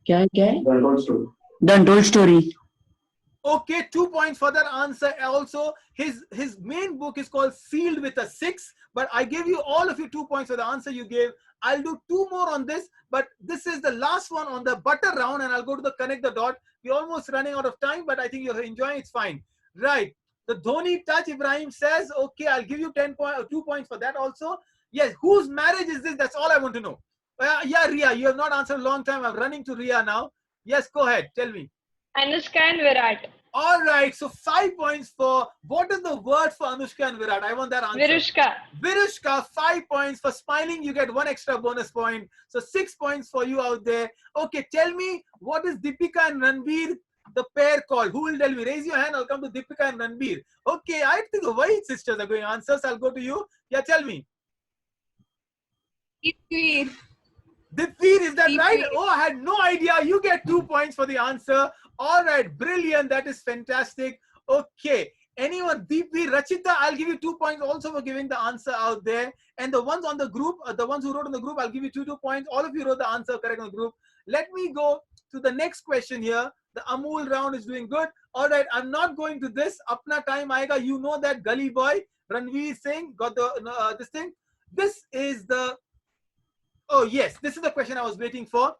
The Untold Story. Okay, 2 points for that answer. Also, his main book is called Sealed with a 6. But I gave you all of you 2 points for the answer you gave. I'll do 2 more on this, but this is the last one on the butter round, and I'll go to the connect the dot. We're almost running out of time, but I think you're enjoying. It's fine. Right. The Dhoni touch, Ibrahim says, okay, I'll give you 2 points for that also. Yes, whose marriage is this? That's all I want to know. Yeah, Ria, you have not answered a long time. I'm running to Ria now. Yes, go ahead. Tell me. Anushka and Virat. All right. So 5 points for, what is the word for Anushka and Virat? I want that answer. Virushka. Virushka, 5 points. For smiling, you get 1 extra bonus point. So 6 points for you out there. Okay, tell me, what is Deepika and Ranbir, the pair called? Who will tell me? Raise your hand. I'll come to Deepika and Ranbir. Okay, I think the White sisters are going answers. I'll go to you. Yeah, tell me. Deepveer. Deepveer, is that right? Oh, I had no idea. You get 2 points for the answer. All right, brilliant. That is fantastic. Okay. Anyone, Deepveer, Rachita, I'll give you 2 points also for giving the answer out there. And the ones on the group, the ones who wrote on the group, I'll give you 2 points. All of you wrote the answer correct on the group. Let me go to the next question here. The Amul round is doing good. All right, I'm not going to this. Apna time aayega. You know that gully boy, Ranveer Singh, got the this thing. This is the, oh yes, this is the question I was waiting for.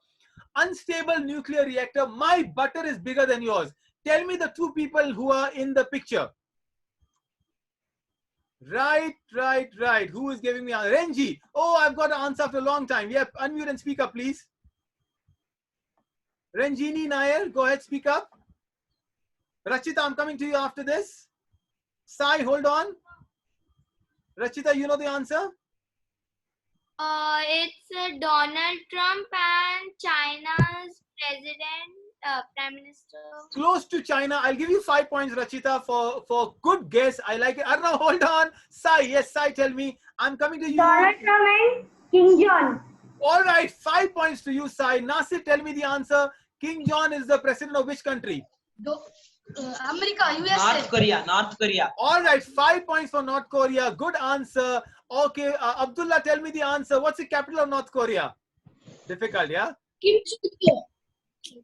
Unstable nuclear reactor. My butter is bigger than yours. Tell me the 2 people who are in the picture. Right. Who is giving me answer? Renji. Oh, I've got an answer after a long time. Yep, unmute and speak up, please. Ranjini Nair, go ahead, speak up. Rachita, I'm coming to you after this. Sai, hold on. Rachita, you know the answer? It's Donald Trump and China's president, prime minister. Close to China. I'll give you 5 points, Rachita, for good guess. I like it. Arnav, hold on. Sai, yes, Sai, tell me. I'm coming to you. Donald Trump and King John. All right, 5 points to you, Sai. Nasir, tell me the answer. King John is the president of which country? America, USA. North Korea. All right, 5 points for North Korea. Good answer. Okay, Abdullah, tell me the answer. What's the capital of North Korea? Difficult, yeah?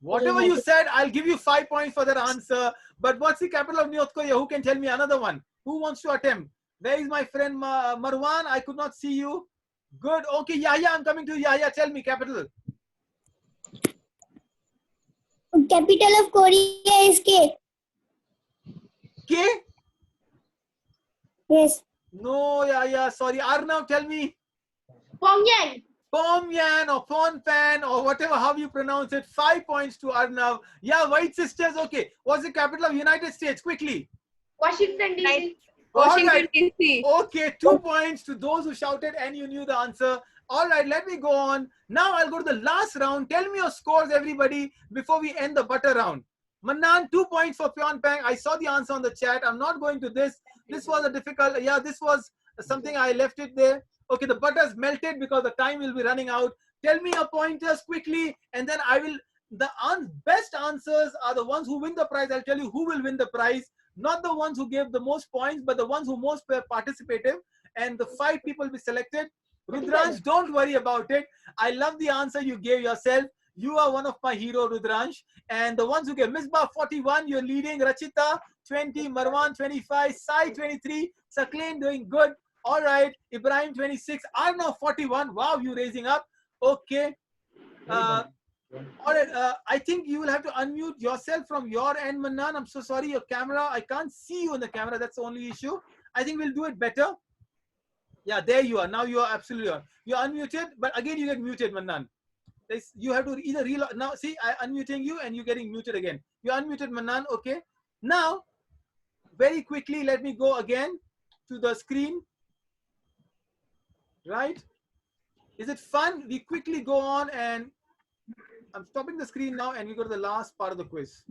Whatever you said, I'll give you 5 points for that answer. But what's the capital of North Korea? Who can tell me another one? Who wants to attempt? Where is my friend Marwan? I could not see you. Good. Okay, Yahya, I'm coming to Yahya. Tell me capital. Capital of Korea is K. K? Yes. No, Yahya. Sorry. Arnav, tell me. Pyongyang. Pyongyang or Phnom or whatever, how you pronounce it. 5 points to Arnav. Yeah, White sisters. Okay. What's the capital of United States? Quickly. Washington DC. Washington DC. Okay, 2 points to those who shouted and you knew the answer. All right, let me go on. Now I'll go to the last round. Tell me your scores, everybody, before we end the butter round. Mannan, 2 points for Pyongyang. I saw the answer on the chat. I'm not going to this. This was a difficult, yeah, this was something I left it there. Okay, the butter's melted because the time will be running out. Tell me your pointers quickly, and then I will. The best answers are the ones who win the prize. I'll tell you who will win the prize. Not the ones who gave the most points, but the ones who most were participative. And the 5 people will be selected. Rudransh, don't worry about it. I love the answer you gave yourself. You are one of my hero, Rudransh. And the ones who gave Misbah 41, you're leading. Rachita 20, Marwan 25, Sai 23, Sakleen doing good. All right, Ibrahim 26, Arnav 41. Wow, you raising up. Okay. All right, I think you will have to unmute yourself from your end, Mannan. I'm so sorry, your camera, I can't see you on the camera. That's the only issue. I think we'll do it better. Yeah, there you are. Now you are absolutely on. You're unmuted, but again you get muted, Mannan. You have to either reload. Now, see, I'm unmuting you and you're getting muted again. You're unmuted, Mannan. Okay. Now, very quickly, let me go again to the screen. Right? Is it fun? We quickly go on and I'm stopping the screen now and we go to the last part of the quiz.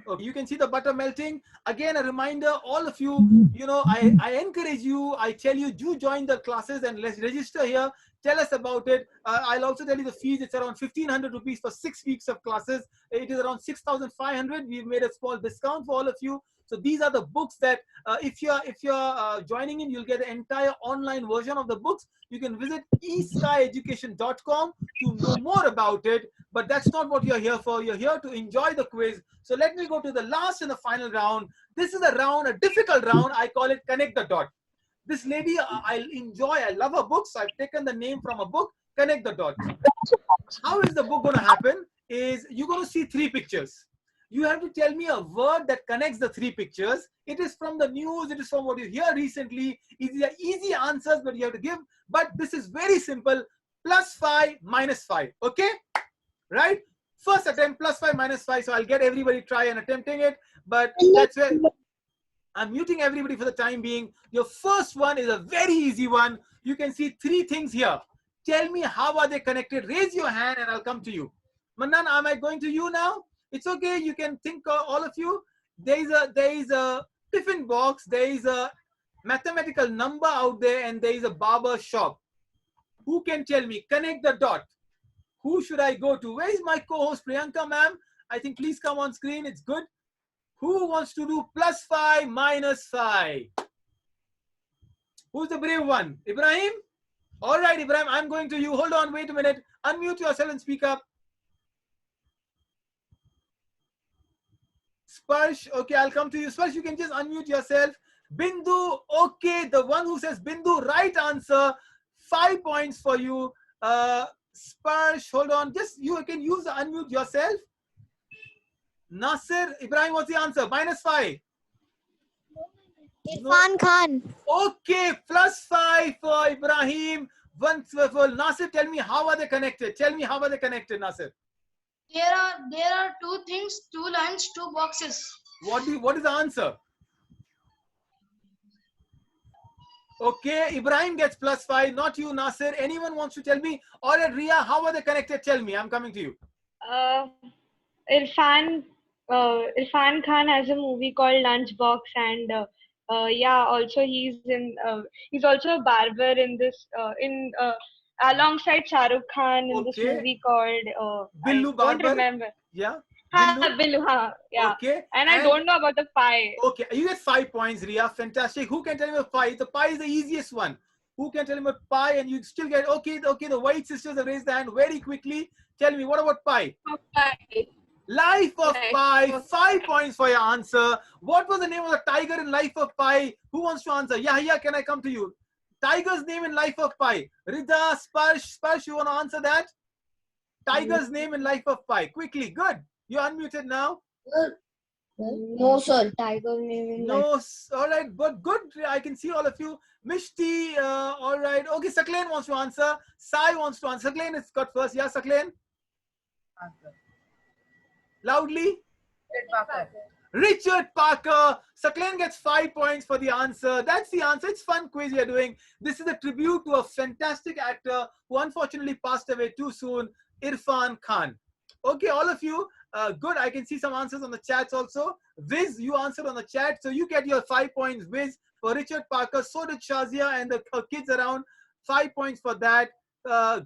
Okay, you can see the butter melting. Again, a reminder, all of you, you know, I encourage you, I tell you, do join the classes and let's register here. Tell us about it. I'll also tell you the fees. It's around 1,500 rupees for 6 weeks of classes. It is around 6,500. We've made a small discount for all of you. So these are the books that if you're joining in, you'll get the entire online version of the books. You can visit eSkyEducation.com to know more about it. But that's not what you're here for. You're here to enjoy the quiz. So let me go to the last and the final round. This is a round, a difficult round. I call it Connect the Dot. This lady, I love her books. I've taken the name from a book, Connect the Dot. How is the book going to happen? Is you're going to see 3 pictures. You have to tell me a word that connects the 3 pictures. It is from the news. It is from what you hear recently. These are easy answers, but you have to give. But this is very simple. +5, -5. Okay? Right? First attempt, +5, -5. So I'll get everybody try and attempting it. But that's where I'm muting everybody for the time being. Your first one is a very easy one. You can see 3 things here. Tell me how are they connected. Raise your hand and I'll come to you. Mannan, am I going to you now? It's okay. You can think, all of you. There is a tiffin box. There is a mathematical number out there, and there is a barber shop. Who can tell me? Connect the dot. Who should I go to? Where is my co-host Priyanka, ma'am? I think please come on screen. It's good. Who wants to do +5, -5? Who's the brave one? Ibrahim? All right, Ibrahim, I'm going to you. Hold on, wait a minute. Unmute yourself and speak up. Sparsh, okay, I'll come to you. Sparsh, you can just unmute yourself. Bindu, okay, the one who says Bindu, right answer. 5 points for you. Sparsh, hold on. Just you can use the unmute yourself. Nasir, Ibrahim, what's the answer? -5. Irfan Khan. Okay, +5 for Ibrahim. One for Nasir. Tell me how are they connected? Tell me how are they connected, Nasir? There are 2 things, 2 lines, 2 boxes. What is the answer? Okay, Ibrahim gets +5, not you, Nasir. Anyone wants to tell me? All right, Ria, how are they connected? Tell me. I'm coming to you. Irfan Khan has a movie called Lunchbox, and yeah, also he's also a barber in this alongside Shah Rukh Khan in this movie called Billu I Barber. don't remember. Yeah. Billu, yeah. Okay. And I don't know about the pie. Okay, you get 5 points, Ria. Fantastic. Who can tell me a pie? The pie is the easiest one. Who can tell me a pie and you still get okay? The white sisters have raised the hand very quickly. Tell me, what about pie? Life of Pi. 5 points for your answer. What was the name of the tiger in Life of Pi? Who wants to answer? Yahya, can I come to you? Tiger's name in Life of Pi. Rida, Sparsh, you want to answer that? Tiger's name in Life of Pi. Quickly, good. You're unmuted now. No, sir. Tiger name in No, all right, but good. I can see all of you. Mishti, all right. Okay, Sakleen wants to answer. Sai wants to answer. Sakleen is got first. Yeah, Sakleen. Loudly. Richard Parker. Sakleen gets 5 points for the answer. That's the answer. It's fun quiz you're doing. This is a tribute to a fantastic actor who unfortunately passed away too soon, Irfan Khan. Okay, all of you. Good. I can see some answers on the chats also. Viz, you answered on the chat. So you get your 5 points, Viz, for Richard Parker. So did Shazia and the kids around. 5 points for that.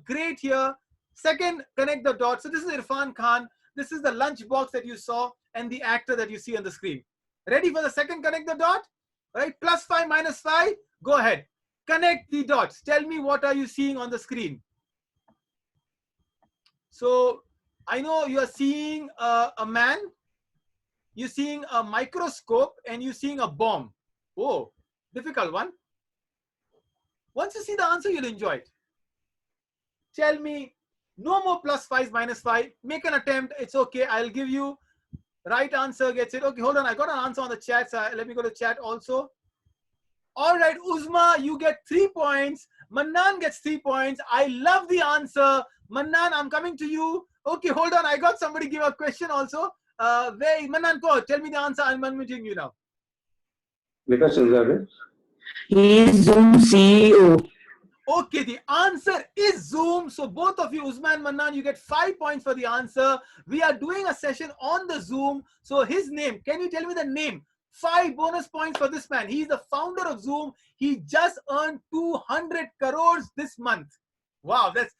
Great here. Second, connect the dots. So this is Irfan Khan. This is the lunch box that you saw and the actor that you see on the screen. Ready for the second connect the dot? Right? +5, -5. Go ahead. Connect the dots. Tell me what are you seeing on the screen. So I know you are seeing a man, you're seeing a microscope, and you're seeing a bomb. Oh, difficult one. Once you see the answer, you'll enjoy it. Tell me, no more +5, -5. Make an attempt. It's okay. I'll give you right answer gets it. Okay, hold on. I got an answer on the chat. So let me go to chat also. All right, Uzma, you get 3 points. Mannan gets 3 points. I love the answer. Mannan, I'm coming to you. Okay, hold on. I got somebody give a question also. Where Mannan, go. Tell me the answer. I'm unmuting you now. Because he is Zoom CEO. Okay, the answer is Zoom. So both of you, Uzma and Mannan, you get 5 points for the answer. We are doing a session on the Zoom. So his name, can you tell me the name? 5 bonus points for this man. He's the founder of Zoom. He just earned 200 crores this month. Wow, that's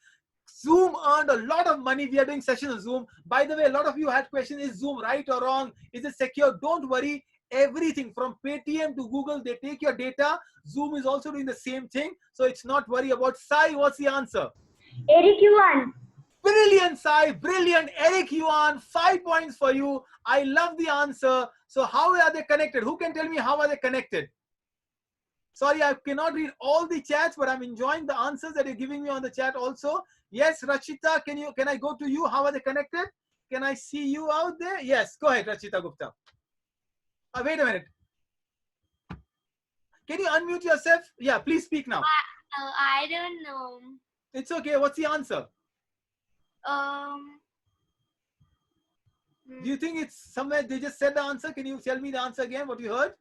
Zoom earned a lot of money. We are doing sessions on Zoom. By the way, a lot of you had questions, is Zoom right or wrong? Is it secure? Don't worry. Everything from Paytm to Google, they take your data. Zoom is also doing the same thing. So it's not worry about. Sai, what's the answer? Eric Yuan. Brilliant, Sai. Brilliant. Eric Yuan, 5 points for you. I love the answer. So how are they connected? Who can tell me how are they connected? Sorry, I cannot read all the chats, but I'm enjoying the answers that you're giving me on the chat also. Yes, Rachita, can I go to you? How are they connected? Can I see you out there? Yes, go ahead, Rachita Gupta. Wait a minute. Can you unmute yourself? Yeah, please speak now. I don't know. It's okay. What's the answer? Do you think it's somewhere they just said the answer? Can you tell me the answer again, what you heard?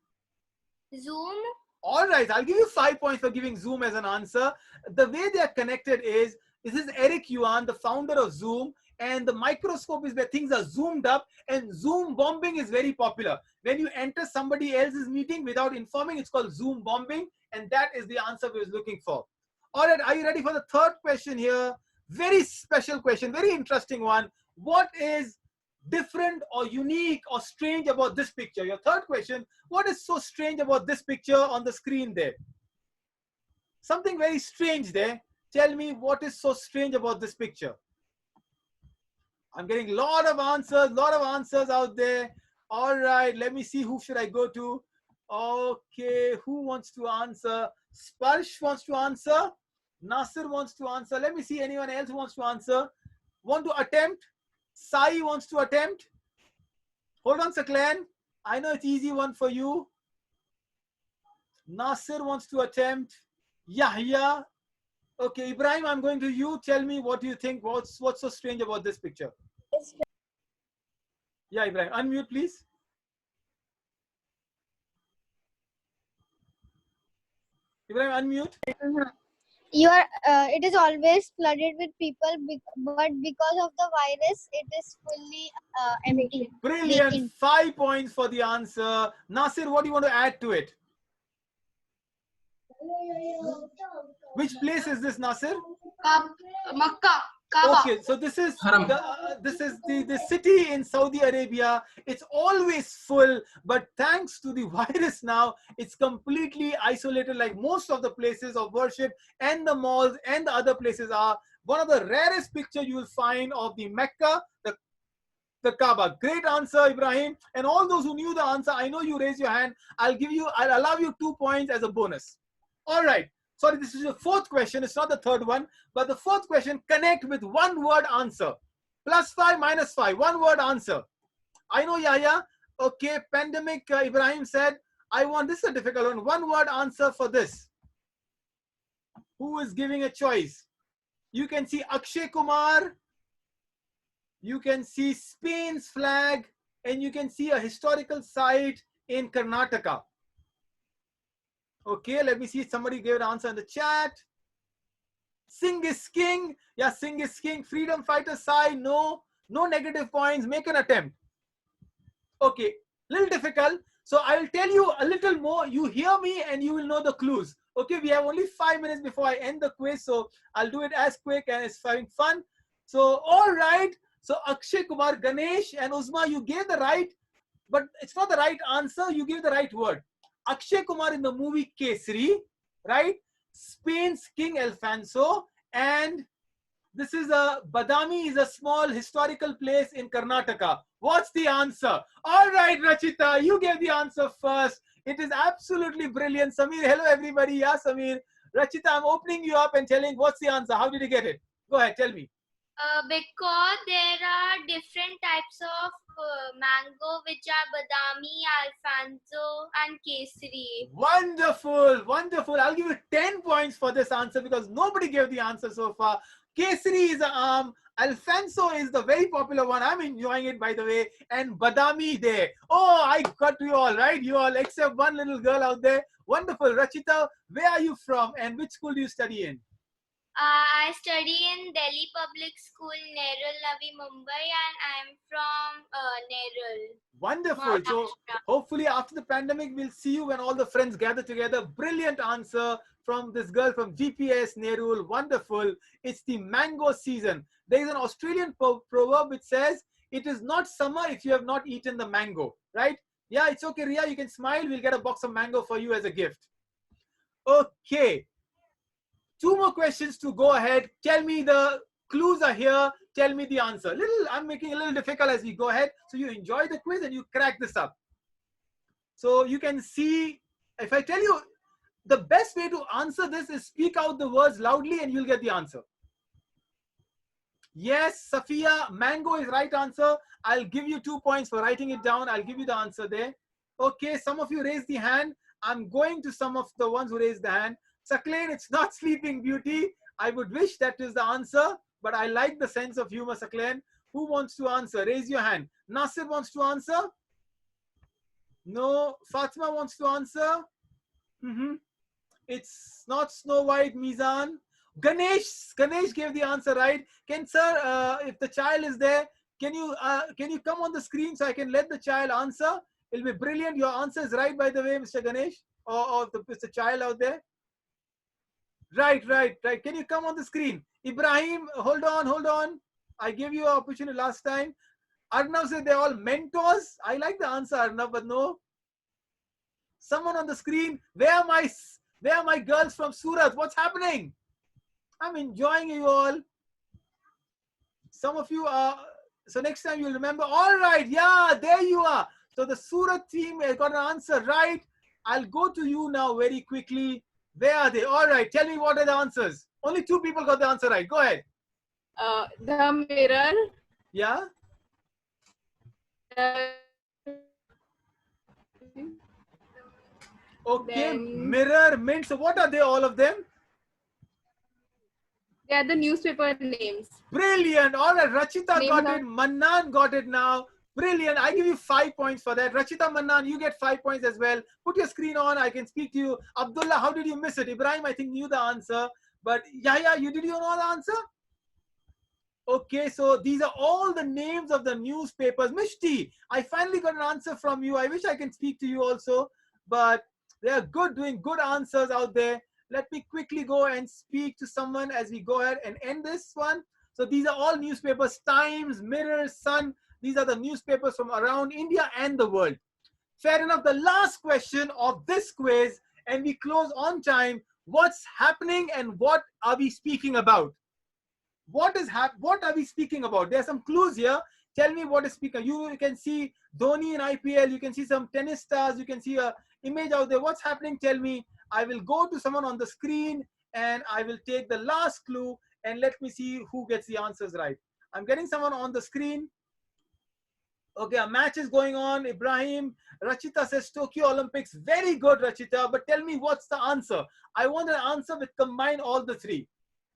Zoom. All right, I'll give you 5 points for giving Zoom as an answer. The way they are connected is, this is Eric Yuan, the founder of Zoom, and the microscope is where things are zoomed up, and Zoom bombing is very popular. When you enter somebody else's meeting without informing, it's called Zoom bombing, and that is the answer we was looking for. All right, are you ready for the third question here? Very special question, very interesting one. What is different or unique or strange about this picture? Your third question, what is so strange about this picture on the screen there? Something very strange there. Tell me what is so strange about this picture. I'm getting a lot of answers out there. All right, let me see, who should I go to? Okay, who wants to answer? Sparsh wants to answer. Nasir wants to answer. Let me see anyone else who wants to answer. Want to attempt? Sai wants to attempt. Hold on, Saklan. I know it's easy one for you. Nasir wants to attempt. Yahya. Okay, Ibrahim, I'm going to you. Tell me what you think. What's so strange about this picture? Yeah, Ibrahim, unmute, please. Ibrahim, unmute. It is always flooded with people, but because of the virus, it is fully empty. Brilliant. Vacant. 5 points for the answer. Nasir, what do you want to add to it? Which place is this, Nasir? Makkah. Kaaba. Okay, so this is the city in Saudi Arabia. It's always full, but thanks to the virus now, it's completely isolated, like most of the places of worship and the malls and the other places are. One of the rarest pictures you will find of the Mecca, the Kaaba. Great answer, Ibrahim. And all those who knew the answer, I know you raised your hand. I'll allow you 2 points as a bonus. All right. Sorry, this is the fourth question. It's not the third one, but the fourth question, connect with one word answer. +5, -5, one word answer. I know, Yahya. Okay, pandemic, Ibrahim said, this is a difficult one word answer for this. Who is giving a choice? You can see Akshay Kumar. You can see Spain's flag, and you can see a historical site in Karnataka. Okay, let me see if somebody gave an answer in the chat. Singh is king. Yeah, Singh is king. Freedom fighter side, no. No negative points. Make an attempt. Okay, little difficult. So I will tell you a little more. You hear me and you will know the clues. Okay, we have only 5 minutes before I end the quiz, so I'll do it as quick and it's having fun. So all right. So Akshay Kumar, Ganesh, and Uzma, you gave the right, but it's not the right answer. You gave the right word. Akshay Kumar in the movie Kesari, right? Spain's King Alfonso, and this is a Badami is a small historical place in Karnataka. What's the answer? All right, Rachita, you gave the answer first. It is absolutely brilliant. Samir, hello everybody. Yeah, Samir. Rachita, I'm opening you up and telling what's the answer. How did you get it? Go ahead, tell me. Because there are different types of mango, which are Badami, Alfonso, and Kesari. Wonderful, wonderful. I'll give you 10 points for this answer because nobody gave the answer so far. Kesari is a Alfonso is the very popular one. I'm enjoying it, by the way. And Badami there. Oh, I got you all, right? You all, except one little girl out there. Wonderful. Rachita, where are you from and which school do you study in? I study in Delhi Public School, Nerul, Navi Mumbai, and I'm from Nerul. Wonderful. So hopefully after the pandemic, we'll see you when all the friends gather together. Brilliant answer from this girl from GPS, Nerul. Wonderful. It's the mango season. There is an Australian proverb which says, it is not summer if you have not eaten the mango, right? Yeah, it's okay, Ria. You can smile. We'll get a box of mango for you as a gift. Okay. 2 more questions to go ahead. Tell me the clues are here. Tell me the answer. I'm making it a little difficult as we go ahead. So you enjoy the quiz and you crack this up. So you can see, if I tell you, the best way to answer this is speak out the words loudly and you'll get the answer. Yes, Safia, mango is right answer. I'll give you 2 points for writing it down. I'll give you the answer there. Okay, some of you raised the hand. I'm going to some of the ones who raised the hand. Sakleen, it's not Sleeping Beauty. I would wish that is the answer, but I like the sense of humor, Sakleen. Who wants to answer? Raise your hand. Nasir wants to answer? No. Fatima wants to answer? It's not Snow White, Mizan. Ganesh gave the answer right. Can sir, if the child is there, can you come on the screen so I can let the child answer? It'll be brilliant. Your answer is right, by the way, Mr. Ganesh, or if the child out there. Right. Can you come on the screen? Ibrahim, hold on. I gave you an opportunity last time. Arnav said they're all mentors. I like the answer, Arnav, but no. Someone on the screen. Where are my girls from Surat? What's happening? I'm enjoying you all. Some of you are. So next time you'll remember. All right. Yeah, there you are. So the Surat team got an answer right. I'll go to you now very quickly. Where are they? All right. Tell me what are the answers. Only 2 people got the answer right. Go ahead. The mirror. Yeah. Okay. Then, mirror, mint. So what are they, all of them? They are the newspaper names. Brilliant. All right. Rachita got it. Mannan got it now. Brilliant. I give you 5 points for that. Rachita, Mannan, you get 5 points as well. Put your screen on. I can speak to you. Abdullah, how did you miss it? Ibrahim, I think, knew the answer. But Yahya, did you know the answer? Okay, so these are all the names of the newspapers. Mishti, I finally got an answer from you. I wish I can speak to you also. But they are doing good answers out there. Let me quickly go and speak to someone as we go ahead and end this one. So these are all newspapers. Times, Mirror, Sun. These are the newspapers from around India and the world. Fair enough. The last question of this quiz, and we close on time. What's happening and what are we speaking about? What are we speaking about? There are some clues here. Tell me what is speaking. You can see Dhoni in IPL. You can see some tennis stars. You can see an image out there. What's happening? Tell me. I will go to someone on the screen and I will take the last clue and let me see who gets the answers right. I'm getting someone on the screen. Okay, a match is going on. Ibrahim, Rachita says Tokyo Olympics. Very good, Rachita. But tell me what's the answer. I want an answer with combine all the 3.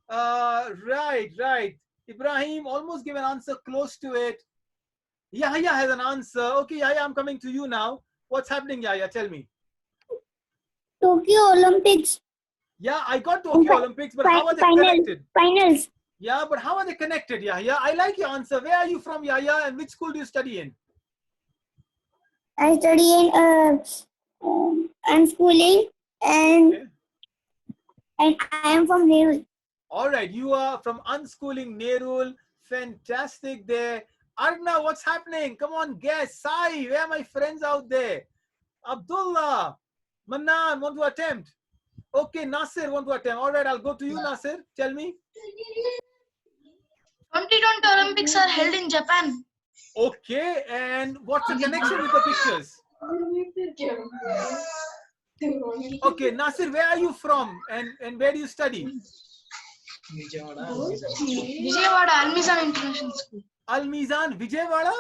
Right. Ibrahim almost gave an answer close to it. Yahya has an answer. Okay, Yahya, I'm coming to you now. What's happening, Yahya? Tell me. Tokyo Olympics. Yeah, I got Tokyo Olympics, but how are they connected? Finals. Yeah, but how are they connected, Yahya? I like your answer. Where are you from, Yahya, and which school do you study in? I study in unschooling and Okay. and I am from Nerul. All right, you are from unschooling Nerul. Fantastic there. Arna, what's happening? Come on, guess. Sai, where are my friends out there? Abdullah, Manan, want to attempt? Okay, Nasir, want to attempt. All right, I'll go to you, Nasir. Tell me. 2020 Olympics are held in Japan. Okay, and what's the connection with the pictures? Okay, Nasir, where are you from and where do you study? Vijayawada Almizan International School. Almizan, Vijayawada?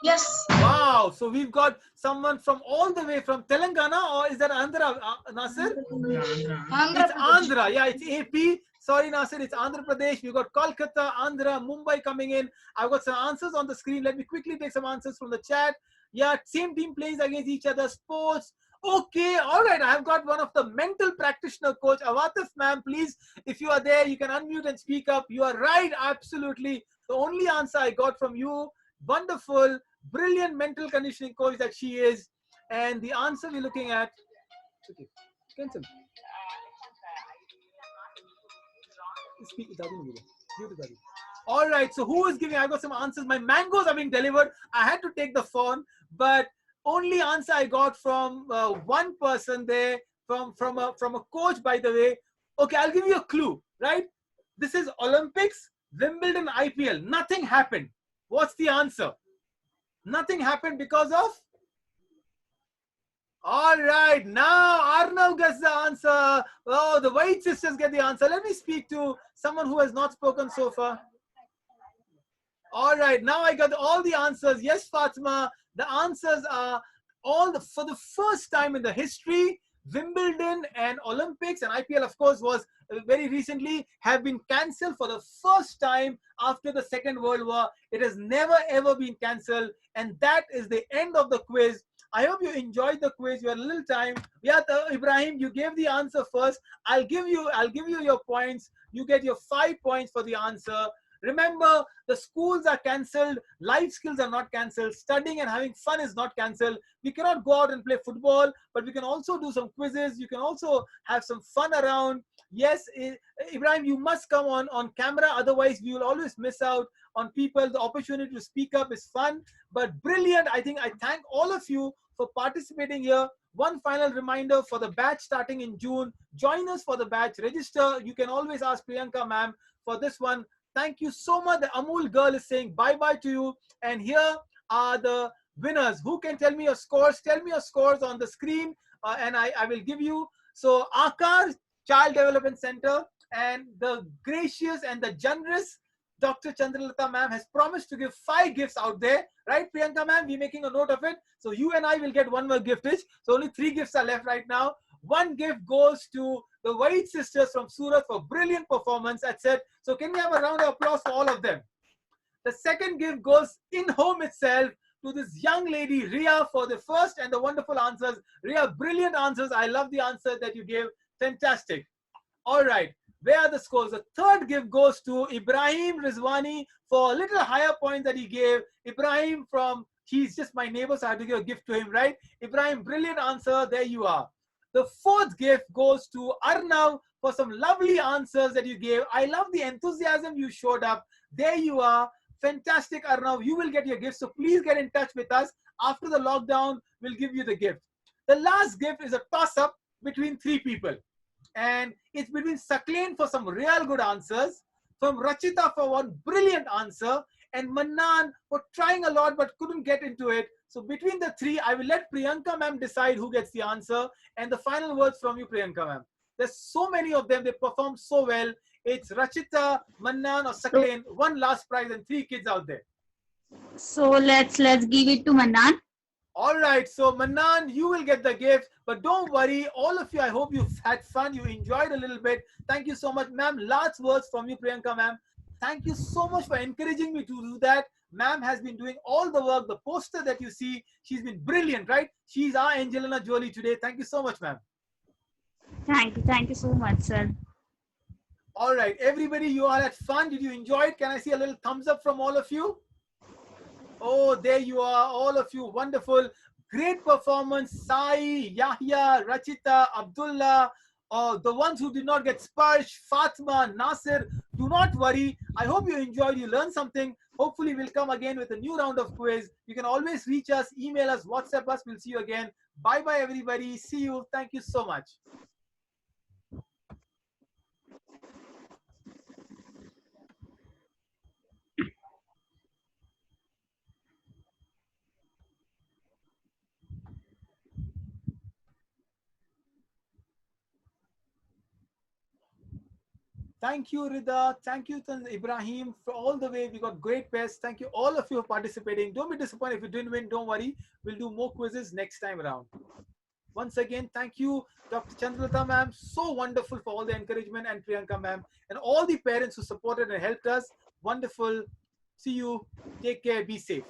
Yes. Wow, so we've got someone from all the way from Telangana, or is that Andhra, Nasir? Andhra It's Andhra, yeah, it's AP. Sorry, Nasir, it's Andhra Pradesh. We've got Kolkata, Andhra, Mumbai coming in. I've got some answers on the screen. Let me quickly take some answers from the chat. Yeah, same team plays against each other. Sports. Okay, all right. I've got one of the mental practitioner coach, Awatif ma'am. Please, if you are there, you can unmute and speak up. You are right, absolutely. The only answer I got from you, wonderful, brilliant mental conditioning coach that she is. And the answer we're looking at, okay, cancel. Speak, all right, so who is giving? I got some answers. My mangoes are being delivered. I had to take the phone, but only answer I got from one person there, from a coach, by the way. Okay, I'll give you a clue, right? This is Olympics, Wimbledon, IPL. Nothing happened. What's the answer? Nothing happened because of? All right, now Arnav gets the answer. Oh, the White sisters get the answer. Let me speak to someone who has not spoken so far. All right, now I got all the answers. Yes, Fatima, the answers are for the first time in the history, Wimbledon and Olympics and IPL, of course, was very recently, have been cancelled for the first time after the Second World War. It has never ever been cancelled, and that is the end of the quiz. I hope you enjoyed the quiz. You had a little time. Yeah, Ibrahim, you gave the answer first. I'll give you your points. You get your 5 points for the answer. Remember, the schools are cancelled. Life skills are not cancelled. Studying and having fun is not cancelled. We cannot go out and play football, but we can also do some quizzes. You can also have some fun around. Yes, Ibrahim, you must come on camera. Otherwise, we will always miss out on people. The opportunity to speak up is fun, but brilliant. I think I thank all of you for participating here. One final reminder for the batch starting in June. Join us for the batch. Register. You can always ask Priyanka ma'am for this one. Thank you so much. The Amul girl is saying bye-bye to you. And here are the winners. Who can tell me your scores? Tell me your scores on the screen and I will give you. So Akar Child Development Center and the gracious and the generous Dr. Chandralata ma'am has promised to give 5 gifts out there. Right, Priyanka ma'am? We're making a note of it. So you and I will get one more giftage. So only 3 gifts are left right now. One gift goes to the White sisters from Surat for brilliant performance. That's it. So can we have a round of applause for all of them? The second gift goes in home itself to this young lady, Ria, for the first and the wonderful answers. Ria, brilliant answers. I love the answer that you gave. Fantastic. All right. Where are the scores? The third gift goes to Ibrahim Rizwani for a little higher point that he gave. Ibrahim he's just my neighbor, so I have to give a gift to him, right? Ibrahim, brilliant answer. There you are. The fourth gift goes to Arnav for some lovely answers that you gave. I love the enthusiasm you showed up. There you are. Fantastic, Arnav. You will get your gift. So please get in touch with us. After the lockdown, we'll give you the gift. The last gift is a toss-up between 3 people. And it's between Sakleen for some real good answers, from Rachita for one brilliant answer, and Mannan for trying a lot but couldn't get into it. So between the 3, I will let Priyanka ma'am decide who gets the answer. And the final words from you, Priyanka ma'am. There's so many of them. They perform so well. It's Rachita, Mannan, or Sakleen. One last prize and 3 kids out there. So let's give it to Manan. All right, so Manan, you will get the gift, but don't worry, all of you, I hope you've had fun, you enjoyed a little bit. Thank you so much, ma'am. Last words from you, Priyanka ma'am. Thank you so much for encouraging me to do that. Ma'am has been doing all the work. The poster that you see, she's been brilliant, right? She's our Angelina Jolie today. Thank you so much, ma'am. Thank you so much, sir. All right, everybody, you all had fun. Did you enjoy it? Can I see a little thumbs up from all of you? Oh, there you are, all of you. Wonderful. Great performance. Sai, Yahya, Rachita, Abdullah, the ones who did not get sparsh, Fatma, Nasir. Do not worry. I hope you enjoyed, you learned something. Hopefully, we'll come again with a new round of quiz. You can always reach us, email us, WhatsApp us. We'll see you again. Bye-bye, everybody. See you. Thank you so much. Thank you, Rida. Thank you, Ibrahim, for all the way. We got great pairs. Thank you, all of you, for participating. Don't be disappointed if you didn't win. Don't worry. We'll do more quizzes next time around. Once again, thank you, Dr. Chandrita ma'am. So wonderful for all the encouragement, and Priyanka ma'am, and all the parents who supported and helped us. Wonderful. See you. Take care. Be safe.